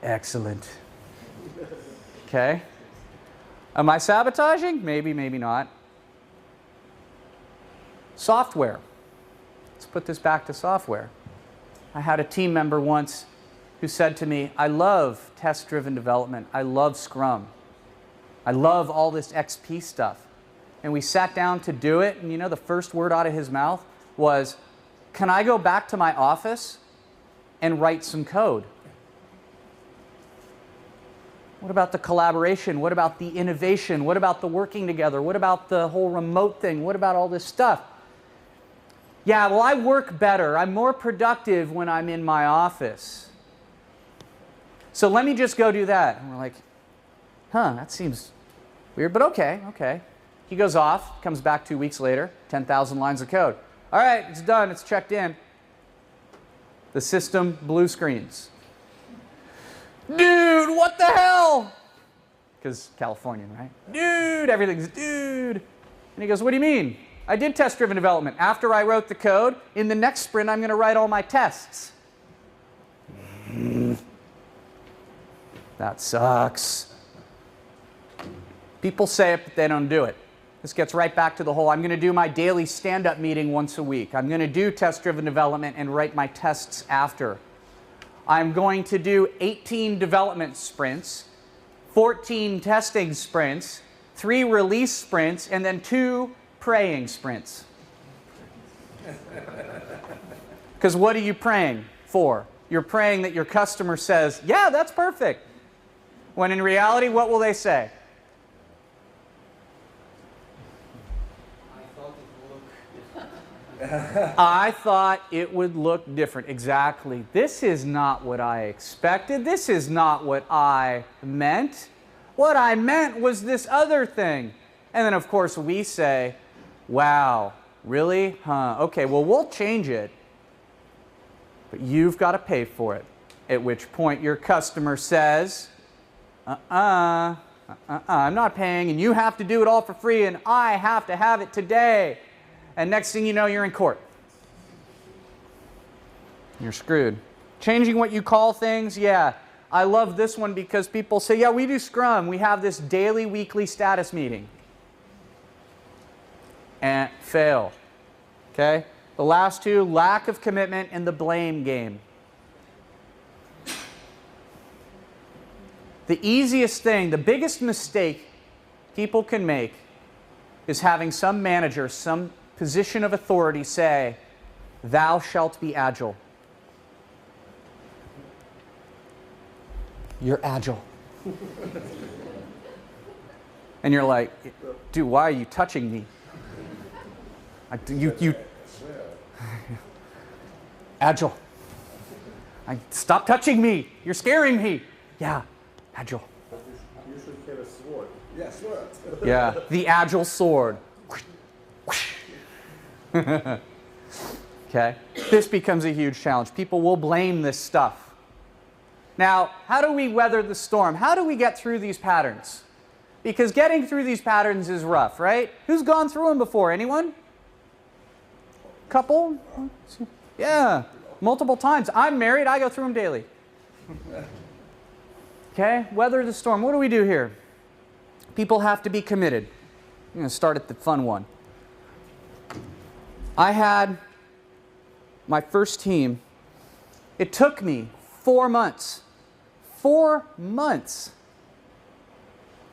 Excellent. Okay. Am I sabotaging? Maybe, maybe not. Software. Let's put this back to software. I had a team member once who said to me, I love test-driven development. I love Scrum. I love all this XP stuff. And we sat down to do it, and you know the first word out of his mouth was, can I go back to my office and write some code? What about the collaboration? What about the innovation? What about the working together? What about the whole remote thing? What about all this stuff? Yeah, well, I work better. I'm more productive when I'm in my office. So let me just go do that. And we're like, that seems weird, but okay, okay. He goes off, comes back 2 weeks later, 10,000 lines of code. All right, it's done, it's checked in. The system blue screens. Dude, what the hell? Because Californian, right? Dude, everything's dude. And he goes, what do you mean? I did test-driven development. After I wrote the code, in the next sprint, I'm going to write all my tests. That sucks. People say it, but they don't do it. This gets right back to the whole, I'm going to do my daily stand-up meeting once a week. I'm going to do test-driven development and write my tests after. I'm going to do 18 development sprints, 14 testing sprints, 3 release sprints, and then 2 praying sprints. Because what are you praying for? You're praying that your customer says, yeah, that's perfect. When in reality, what will they say? I thought it would look different. Exactly. This is not what I expected. This is not what I meant. What I meant was this other thing. And then, of course, we say, wow, really? Okay, well, we'll change it. But you've got to pay for it. At which point your customer says, I'm not paying, and you have to do it all for free, and I have to have it today. And next thing you know, you're in court. You're screwed. Changing what you call things, yeah. I love this one because people say, yeah, we do Scrum. We have this daily, weekly status meeting. And fail. Okay? The last two, lack of commitment and the blame game. The easiest thing, the biggest mistake people can make is having some manager, some position of authority say, thou shalt be agile. You're agile. And you're like, dude, why are you touching me? Agile. Stop touching me. You're scaring me. Yeah, Agile. You should have a sword. Yeah, sword. Yeah, the Agile sword. Okay, this becomes a huge challenge. People will blame this stuff. Now, how do we weather the storm? How do we get through these patterns? Because getting through these patterns is rough, right? Who's gone through them before? Anyone? Couple? Yeah, multiple times. I'm married. I go through them daily. Okay, weather the storm. What do we do here? People have to be committed. I'm going to start at the fun one. I had my first team. It took me 4 months. 4 months.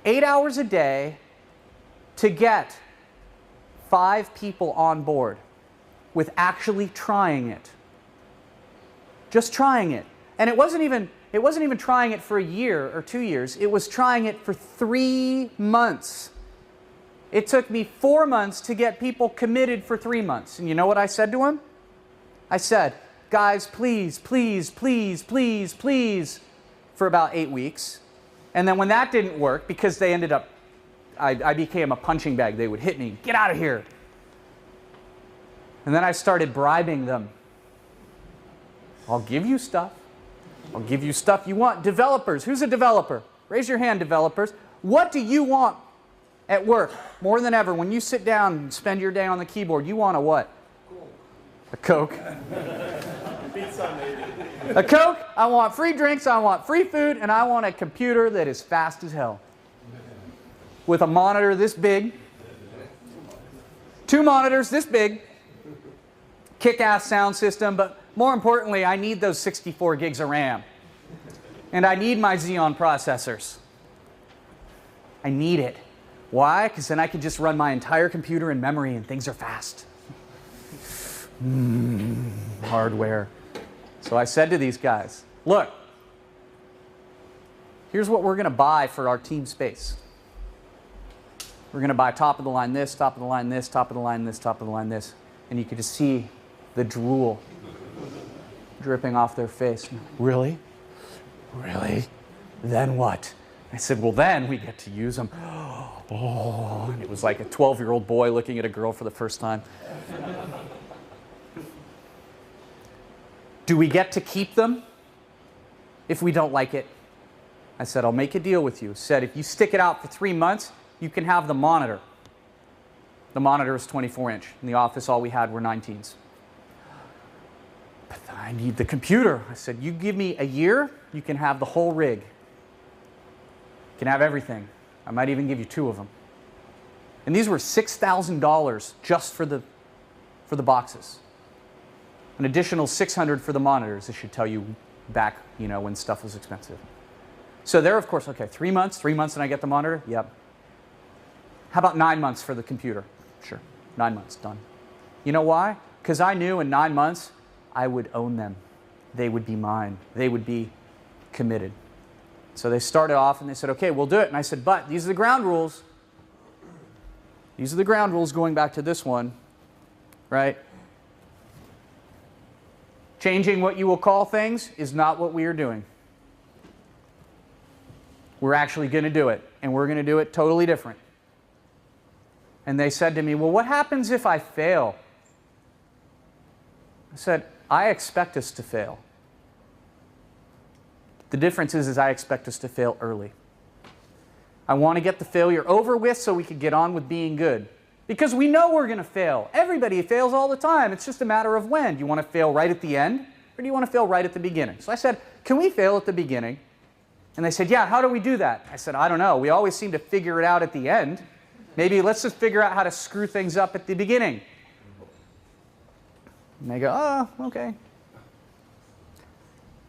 8 hours a day to get 5 people on board with actually trying it. Just trying it. And it wasn't even trying it for a year or 2 years. It was trying it for 3 months. It took me 4 months to get people committed for 3 months. And you know what I said to them? I said, guys, please, please, please, please, please, for about 8 weeks. And then when that didn't work, because they ended up, I became a punching bag. They would hit me, get out of here. And then I started bribing them. I'll give you stuff. I'll give you stuff you want. Developers, who's a developer? Raise your hand, developers. What do you want at work more than ever? When you sit down and spend your day on the keyboard, you want a what? A Coke. Pizza, maybe. A Coke, I want free drinks, I want free food, and I want a computer that is fast as hell. With a monitor this big, 2 monitors this big, kick-ass sound system, but more importantly, I need those 64 gigs of RAM. And I need my Xeon processors. I need it. Why? Because then I can just run my entire computer in memory and things are fast. Hardware. So I said to these guys, look, here's what we're going to buy for our team space. We're going to buy top of the line this, top of the line this, top of the line this, top of the line this. And you could just see the drool dripping off their face. Really? Really? Then what? I said, well, then we get to use them. Oh, and it was like a 12-year-old boy looking at a girl for the first time. Do we get to keep them if we don't like it? I said, I'll make a deal with you. I said, if you stick it out for 3 months, you can have the monitor. The monitor is 24-inch. In the office, all we had were 19s. But I need the computer. I said, you give me a year, you can have the whole rig. You can have everything. I might even give you 2 of them. And these were $6,000 just for the boxes. An additional $600 for the monitors. This should tell you back, you know, when stuff was expensive. So there, of course, okay, 3 months and I get the monitor? Yep. How about 9 months for the computer? Sure, 9 months, done. You know why? Because I knew in 9 months, I would own them. They would be mine. They would be committed. So they started off and they said, okay, we'll do it. And I said, but these are the ground rules. These are the ground rules going back to this one, right? Changing what you will call things is not what we are doing. We're actually going to do it, and we're going to do it totally different. And they said to me, well, what happens if I fail? I said, I expect us to fail. The difference is I expect us to fail early. I want to get the failure over with so we can get on with being good. Because we know we're going to fail. Everybody fails all the time. It's just a matter of when. Do you want to fail right at the end, or do you want to fail right at the beginning? So I said, can we fail at the beginning? And they said, yeah, how do we do that? I said, I don't know. We always seem to figure it out at the end. Maybe let's just figure out how to screw things up at the beginning. And they go, oh, okay.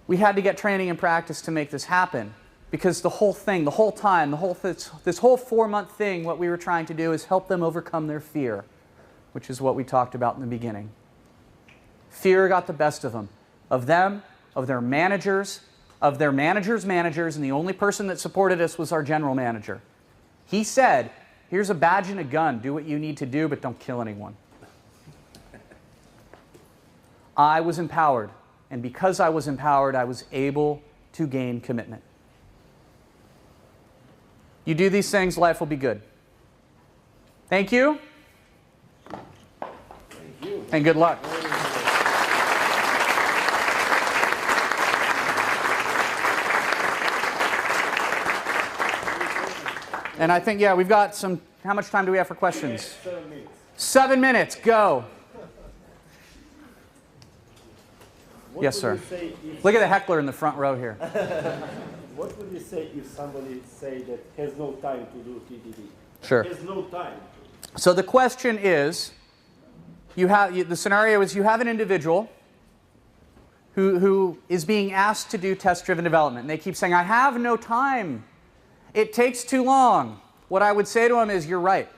We had to get training and practice to make this happen. Because the whole thing, the whole time, this whole 4-month thing, what we were trying to do is help them overcome their fear, which is what we talked about in the beginning. Fear got the best of them, of their managers, of their managers' managers, and the only person that supported us was our general manager. He said, here's a badge and a gun, do what you need to do, but don't kill anyone. I was empowered. And because I was empowered, I was able to gain commitment. You do these things, life will be good. Thank you. Thank you. And good luck. And I think, yeah, we've got some, how much time do we have for questions? 7 minutes. 7 minutes, go. What Yes, would sir. you say if- Look at the heckler in the front row here. What would you say if somebody say that has no time to do TDD? Sure. Has no time. So the question is, the scenario is you have an individual who is being asked to do test-driven development. And they keep saying, I have no time. It takes too long. What I would say to them is, you're right.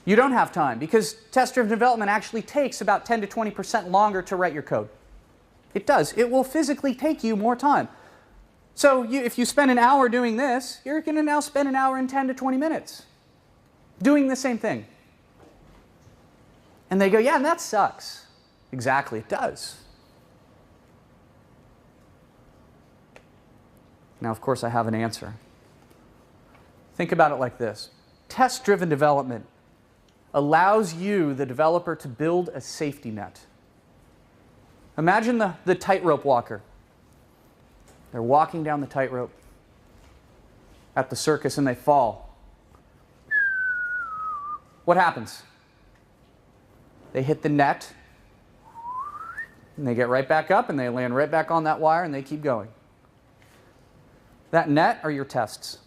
You don't have time because test-driven development actually takes about 10 to 20% longer to write your code. It does. It will physically take you more time. So if you spend an hour doing this, you're going to now spend an hour and 10 to 20 minutes doing the same thing. And they go, yeah, and that sucks. Exactly, it does. Now, of course, I have an answer. Think about it like this. Test-driven development allows you, the developer, to build a safety net. Imagine the tightrope walker. They're walking down the tightrope at the circus and they fall. What happens? They hit the net and they get right back up and they land right back on that wire and they keep going. That net are your tests.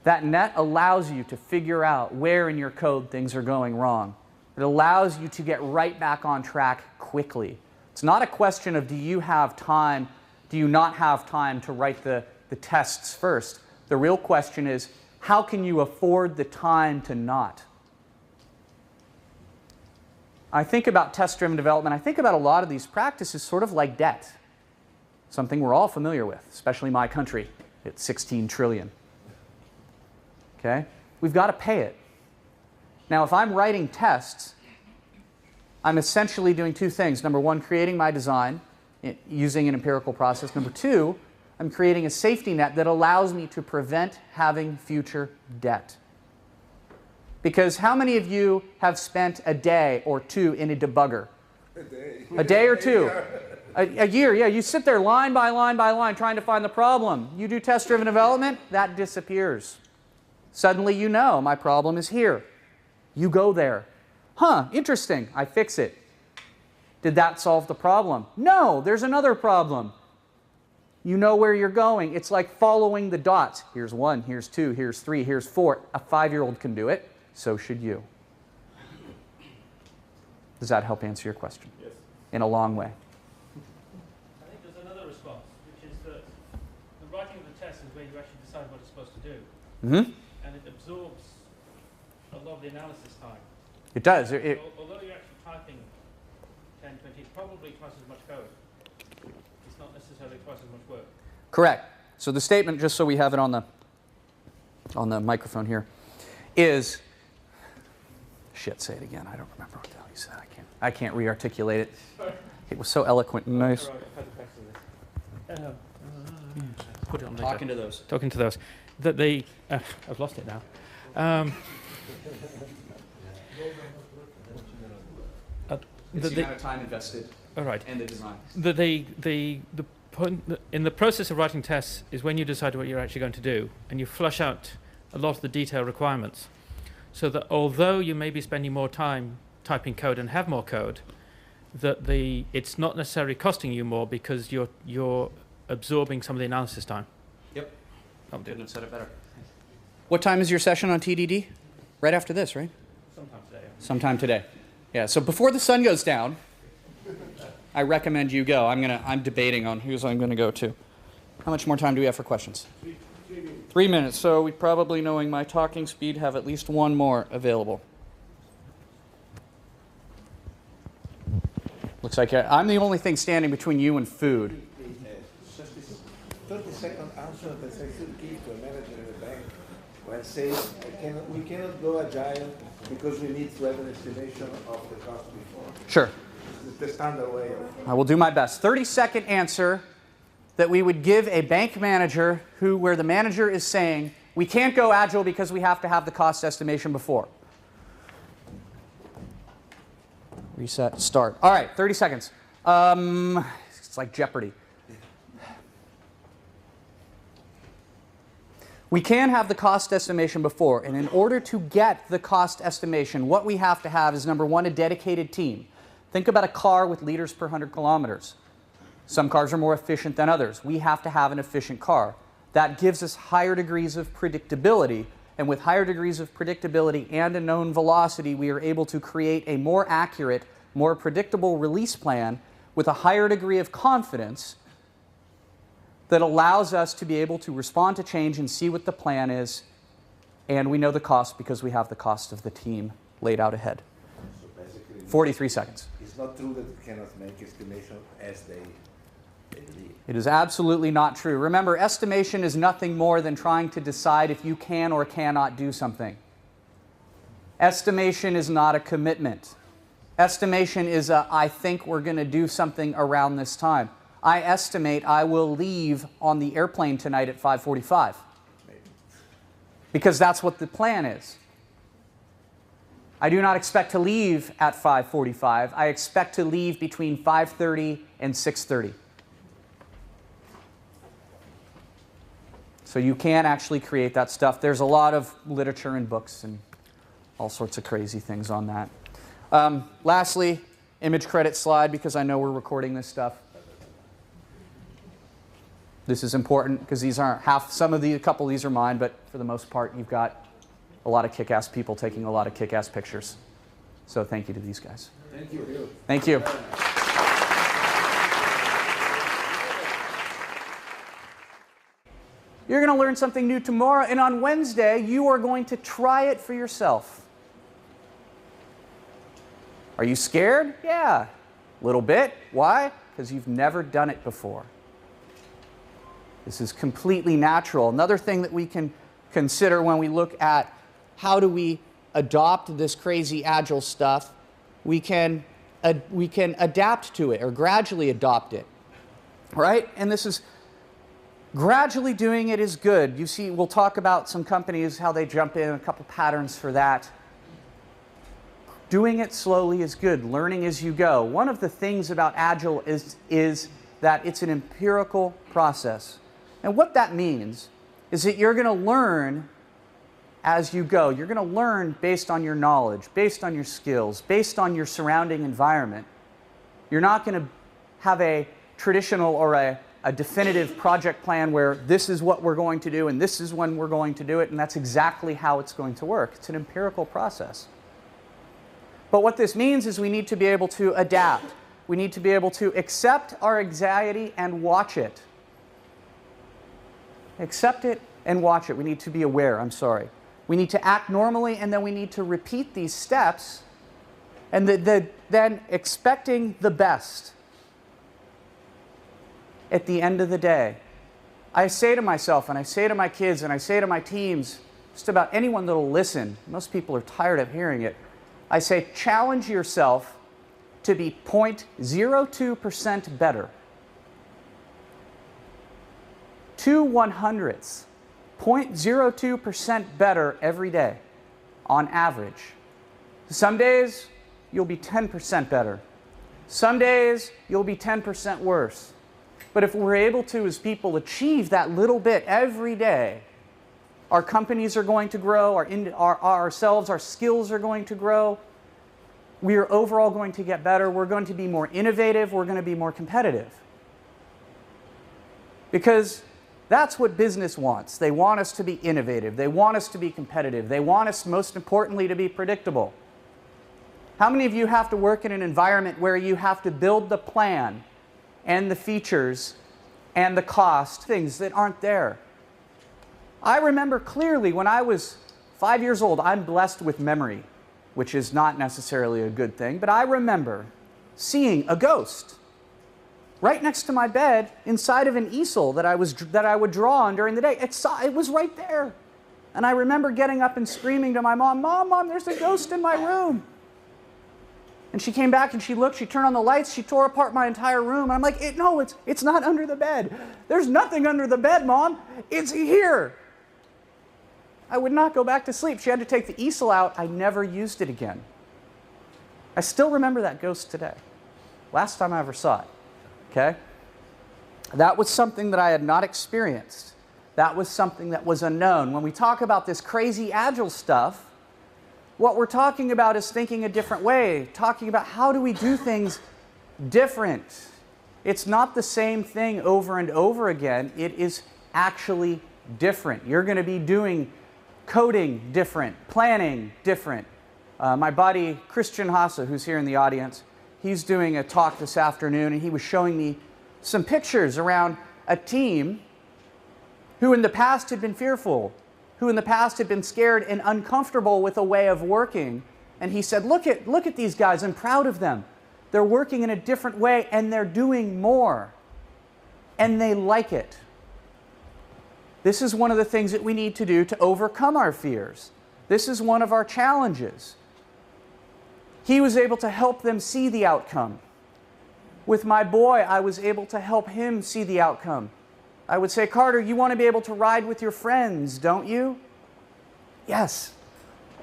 That net allows you to figure out where in your code things are going wrong. It allows you to get right back on track quickly. It's not a question of do you have time, do you not have time to write the tests first. The real question is how can you afford the time to not? I think about test-driven development, I think about a lot of these practices sort of like debt. Something we're all familiar with, especially my country. It's 16 trillion. Okay? We've got to pay it. Now, if I'm writing tests, I'm essentially doing two things. Number one, creating my design using an empirical process. Number two, I'm creating a safety net that allows me to prevent having future debt. Because how many of you have spent a day or two in a debugger? A day. A day or two? A year, yeah. You sit there line by line by line trying to find the problem. You do test-driven development, that disappears. Suddenly you know my problem is here. You go there. Huh, interesting. I fix it. Did that solve the problem? No, there's another problem. You know where you're going. It's like following the dots. Here's 1, here's 2, here's 3, here's 4. A 5-year-old can do it. So should you. Does that help answer your question? Yes. In a long way. I think there's another response, which is that the writing of the test is where you actually decide what it's supposed to do. Mm-hmm. And it absorbs a lot of the analysis time. It does. Although you're actually typing 10, 20, probably twice as much code. It's not necessarily twice as much work. Correct. So the statement, just so we have it on the microphone here, is, shit, say it again. I don't remember what the hell you said. I can't re-articulate it. It was so eloquent and nice. Put it on Talking to those. Talking to those. That they, I've lost it now. It's the amount of time invested All right. and the design. The point in the process of writing tests is when you decide what you're actually going to do, and you flush out a lot of the detail requirements, so that although you may be spending more time typing code and have more code, that it's not necessarily costing you more because you're absorbing some of the analysis time. Yep. I'll do Couldn't it. have said it better. What time is your session on TDD? Right after this, right? Sometime today. Sometime today. Yeah, so before the sun goes down, I recommend you go. I'm debating on whose I'm going to go to. How much more time do we have for questions? 3 minutes. So we probably, knowing my talking speed, have at least one more available. Looks like I'm the only thing standing between you and food. 30-second answer that I should give to a manager in a bank when saying we cannot go agile because we need to have an estimation of the cost before. Sure. It's the standard way of... I will do my best. 30-second answer that we would give a bank manager where the manager is saying, we can't go agile because we have to have the cost estimation before. Reset, start. All right, 30 seconds. It's like Jeopardy. We can have the cost estimation before, and in order to get the cost estimation, what we have to have is, number one, a dedicated team. Think about a car with liters per 100 kilometers. Some cars are more efficient than others. We have to have an efficient car. That gives us higher degrees of predictability, and with higher degrees of predictability and a known velocity, we are able to create a more accurate, more predictable release plan with a higher degree of confidence that allows us to be able to respond to change and see what the plan is, and we know the cost because we have the cost of the team laid out ahead. So basically, 43 seconds. It's not true that you cannot make estimation as they lead. It is absolutely not true. Remember, estimation is nothing more than trying to decide if you can or cannot do something. Estimation is not a commitment. Estimation is I think we're going to do something around this time. I estimate I will leave on the airplane tonight at 5:45. Because that's what the plan is. I do not expect to leave at 5:45. I expect to leave between 5:30 and 6:30. So you can actually create that stuff. There's a lot of literature and books and all sorts of crazy things on that. Lastly, image credit slide, because I know we're recording this stuff. This is important because these aren't a couple of these are mine, but for the most part, you've got a lot of kick-ass people taking a lot of kick-ass pictures. So thank you to these guys. Thank you. Thank you. You're going to learn something new tomorrow, and on Wednesday, you are going to try it for yourself. Are you scared? Yeah, a little bit. Why? Because you've never done it before. This is completely natural. Another thing that we can consider when we look at how do we adopt this crazy agile stuff, we can adapt to it or gradually adopt it, right? And this is gradually doing it is good. You see, we'll talk about some companies, how they jump in, a couple patterns for that. Doing it slowly is good. Learning as you go. One of the things about Agile is that it's an empirical process. And what that means is that you're going to learn as you go. You're going to learn based on your knowledge, based on your skills, based on your surrounding environment. You're not going to have a traditional or a definitive project plan where this is what we're going to do and this is when we're going to do it, and that's exactly how it's going to work. It's an empirical process. But what this means is we need to be able to adapt. We need to be able to accept our anxiety and watch it. Accept it and watch it. We need to be aware, I'm sorry. We need to act normally, and then we need to repeat these steps, and then expecting the best at the end of the day. I say to myself, and I say to my kids, and I say to my teams, just about anyone that will listen, most people are tired of hearing it, I say challenge yourself to be 0.02% better. 0.02%, 0.02% better every day, on average. Some days, you'll be 10% better. Some days, you'll be 10% worse. But if we're able to, as people, achieve that little bit every day, our companies are going to grow, ourselves, our skills are going to grow. We are overall going to get better. We're going to be more innovative. We're going to be more competitive. Because that's what business wants. They want us to be innovative. They want us to be competitive. They want us, most importantly, to be predictable. How many of you have to work in an environment where you have to build the plan and the features and the cost, things that aren't there? I remember clearly when I was 5 years old, I'm blessed with memory, which is not necessarily a good thing, but I remember seeing a ghost right next to my bed inside of an easel that I would draw on during the day. It was right there. And I remember getting up and screaming to my mom, Mom, there's a ghost in my room. And she came back and she looked, she turned on the lights, she tore apart my entire room. And I'm like, no, it's not under the bed. There's nothing under the bed, Mom. It's here. I would not go back to sleep. She had to take the easel out. I never used it again. I still remember that ghost today. Last time I ever saw it. Okay? That was something that I had not experienced. That was something that was unknown. When we talk about this crazy Agile stuff, what we're talking about is thinking a different way, talking about how do we do things different. It's not the same thing over and over again. It is actually different. You're going to be doing coding different, planning different. My buddy Christian Hasse, who's here in the audience, he's doing a talk this afternoon, and he was showing me some pictures around a team who in the past had been fearful, who in the past had been scared and uncomfortable with a way of working. And he said, look at these guys, I'm proud of them. They're working in a different way and they're doing more. And they like it. This is one of the things that we need to do to overcome our fears. This is one of our challenges. He was able to help them see the outcome. With my boy, I was able to help him see the outcome. I would say, Carter, you want to be able to ride with your friends, don't you? Yes.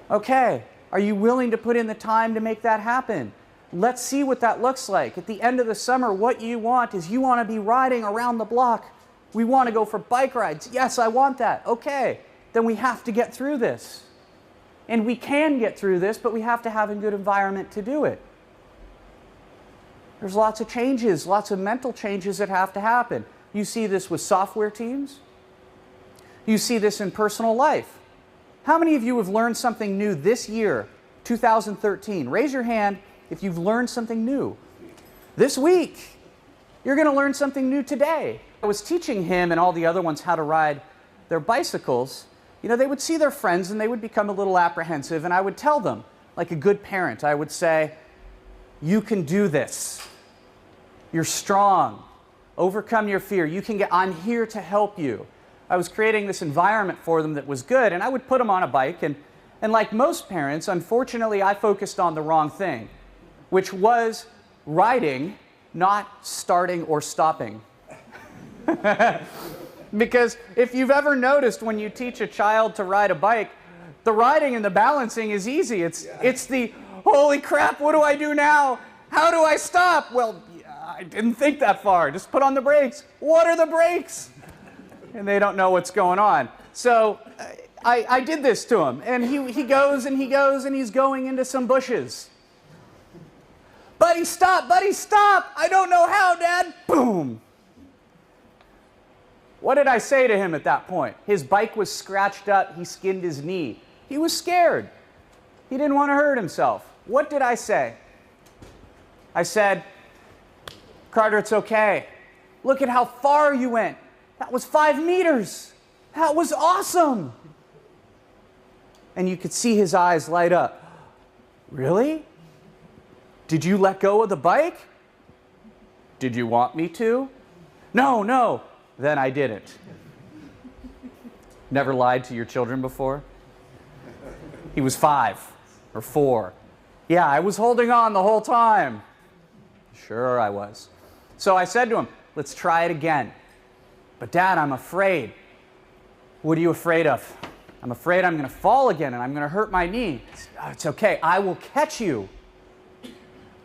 Okay. Are you willing to put in the time to make that happen? Let's see what that looks like. At the end of the summer, what you want is you want to be riding around the block. We want to go for bike rides. Yes, I want that. Okay. Then we have to get through this. And we can get through this, but we have to have a good environment to do it. There's lots of changes, lots of mental changes that have to happen. You see this with software teams. You see this in personal life. How many of you have learned something new this year, 2013? Raise your hand if you've learned something new. This week, you're going to learn something new today. I was teaching him and all the other ones how to ride their bicycles. You know, they would see their friends and they would become a little apprehensive, and I would tell them, like a good parent, I would say, you can do this. You're strong. Overcome your fear. I'm here to help you. I was creating this environment for them that was good, and I would put them on a bike, and like most parents, unfortunately, I focused on the wrong thing, which was riding, not starting or stopping. Because if you've ever noticed when you teach a child to ride a bike, the riding and the balancing is easy. It's the, holy crap, what do I do now? How do I stop? Well, I didn't think that far. Just put on the brakes. What are the brakes? And they don't know what's going on. So I did this to him. And he goes and he goes and he's going into some bushes. Buddy, stop. Buddy, stop. I don't know how, Dad. Boom. What did I say to him at that point? His bike was scratched up. He skinned his knee. He was scared. He didn't want to hurt himself. What did I say? I said, Carter, it's okay. Look at how far you went. That was 5 meters. That was awesome. And you could see his eyes light up. Really? Did you let go of the bike? Did you want me to? No. Then I didn't. Never lied to your children before? He was 5 or 4. Yeah, I was holding on the whole time. Sure I was. So I said to him, let's try it again. But Dad, I'm afraid. What are you afraid of? I'm afraid I'm going to fall again and I'm going to hurt my knee. It's okay. I will catch you.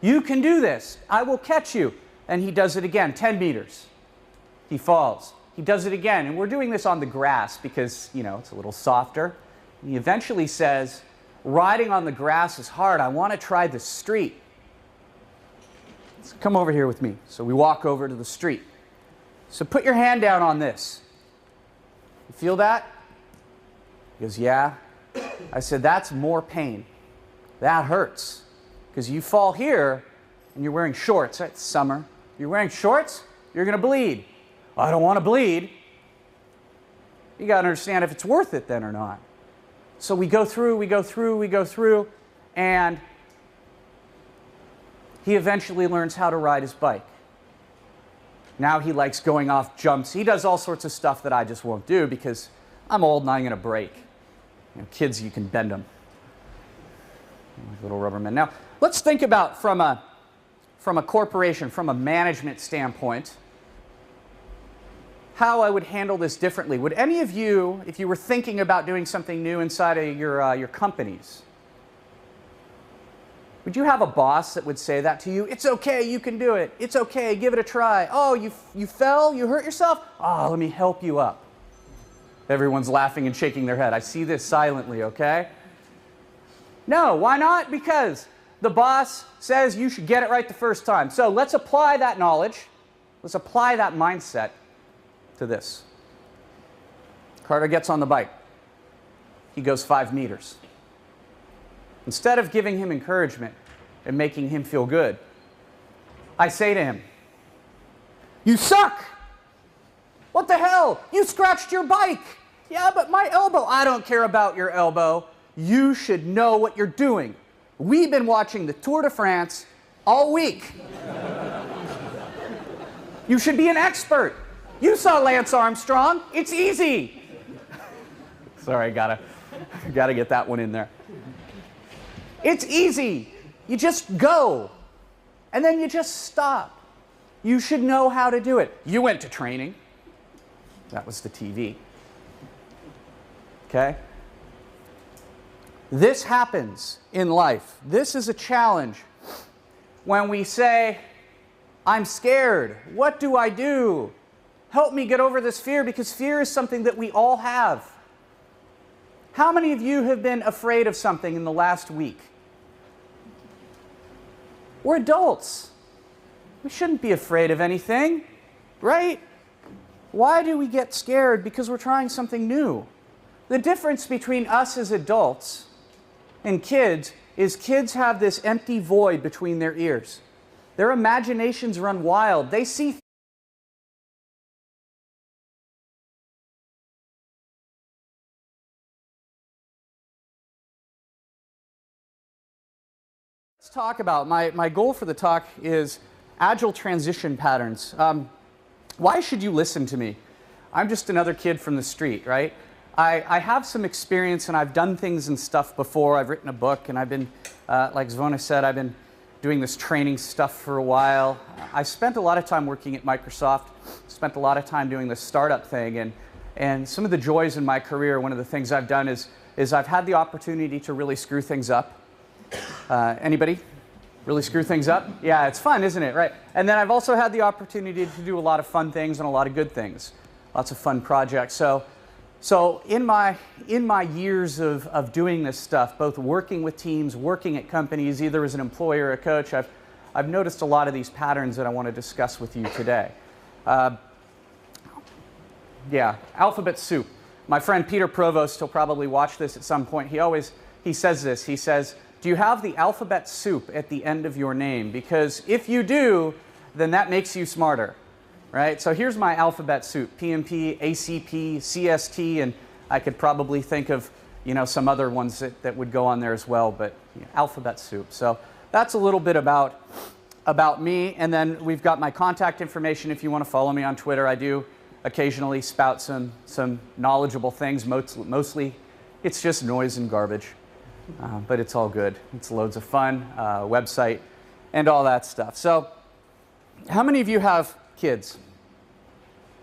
You can do this. I will catch you. And he does it again, 10 meters. He falls. He does it again. And we're doing this on the grass because, you know, it's a little softer. And he eventually says, riding on the grass is hard. I want to try the street. Come over here with me. So we walk over to the street. So put your hand down on this. You feel that? He goes, yeah. I said, that's more pain. That hurts. Because you fall here and you're wearing shorts. It's summer. You're wearing shorts, you're going to bleed. I don't want to bleed. You got to understand if it's worth it then or not. So we go through, and he eventually learns how to ride his bike. Now he likes going off jumps. He does all sorts of stuff that I just won't do because I'm old and I'm going to break. Kids, you can bend them. Like little rubber men. Now, let's think about from a corporation, from a management standpoint, how I would handle this differently. Would any of you, if you were thinking about doing something new inside of your companies, would you have a boss that would say that to you? It's okay, you can do it. It's okay, give it a try. Oh, you fell, you hurt yourself? Oh, let me help you up. Everyone's laughing and shaking their head. I see this silently, okay? No, why not? Because the boss says you should get it right the first time. So let's apply that knowledge. Let's apply that mindset to this. Carter gets on the bike. He goes 5 meters. Instead of giving him encouragement and making him feel good, I say to him, "You suck! What the hell? You scratched your bike! Yeah, but my elbow." "I don't care about your elbow. You should know what you're doing. We've been watching the Tour de France all week. You should be an expert. You saw Lance Armstrong. It's easy." Sorry, gotta get that one in there. It's easy. You just go. And then you just stop. You should know how to do it. You went to training. That was the TV. Okay? This happens in life. This is a challenge. When we say, "I'm scared. What do I do? Help me get over this fear," because fear is something that we all have. How many of you have been afraid of something in the last week? We're adults. We shouldn't be afraid of anything, right? Why do we get scared? Because we're trying something new. The difference between us as adults and kids is kids have this empty void between their ears. Their imaginations run wild. They see. Let's talk about, my goal for the talk is Agile transition patterns. Why should you listen to me? I'm just another kid from the street, right? I have some experience and I've done things and stuff before. I've written a book and I've been, like Zvona said, I've been doing this training stuff for a while. I spent a lot of time working at Microsoft, spent a lot of time doing this startup thing, and some of the joys in my career, one of the things I've done is I've had the opportunity to really screw things up. Anybody really screw things up? Yeah, it's fun, isn't it? Right. And then I've also had the opportunity to do a lot of fun things and a lot of good things. Lots of fun projects. So in my years of doing this stuff, both working with teams, working at companies, either as an employer or a coach, I've noticed a lot of these patterns that I want to discuss with you today. Yeah, alphabet soup. My friend Peter Provost, he'll probably watch this at some point. He says this. He says, "Do you have the alphabet soup at the end of your name? Because if you do, then that makes you smarter." Right? So here's my alphabet soup: PMP, ACP, CST, and I could probably think of some other ones that would go on there as well, but alphabet soup. So that's a little bit about me, and then we've got my contact information if you want to follow me on Twitter. I do occasionally spout some knowledgeable things. Mostly it's just noise and garbage, but it's all good. It's loads of fun, website, and all that stuff. So how many of you have kids?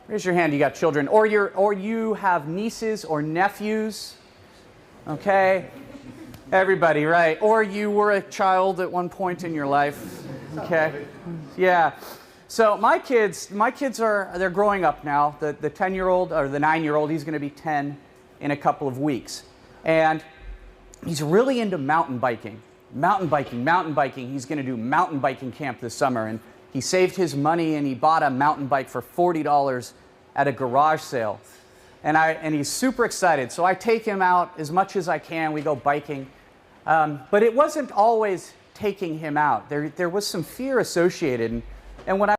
Raise your hand. You got children, or you have nieces or nephews. Okay, everybody, right? Or you were a child at one point in your life. Okay, yeah. So my kids they're growing up now. The 10-year-old or the 9-year-old, he's going to be 10 in a couple of weeks, and he's really into mountain biking. Mountain biking. He's going to do mountain biking camp this summer, and he saved his money and he bought a mountain bike for $40 at a garage sale. And he's super excited. So I take him out as much as I can. We go biking. But it wasn't always taking him out. There was some fear associated. And when I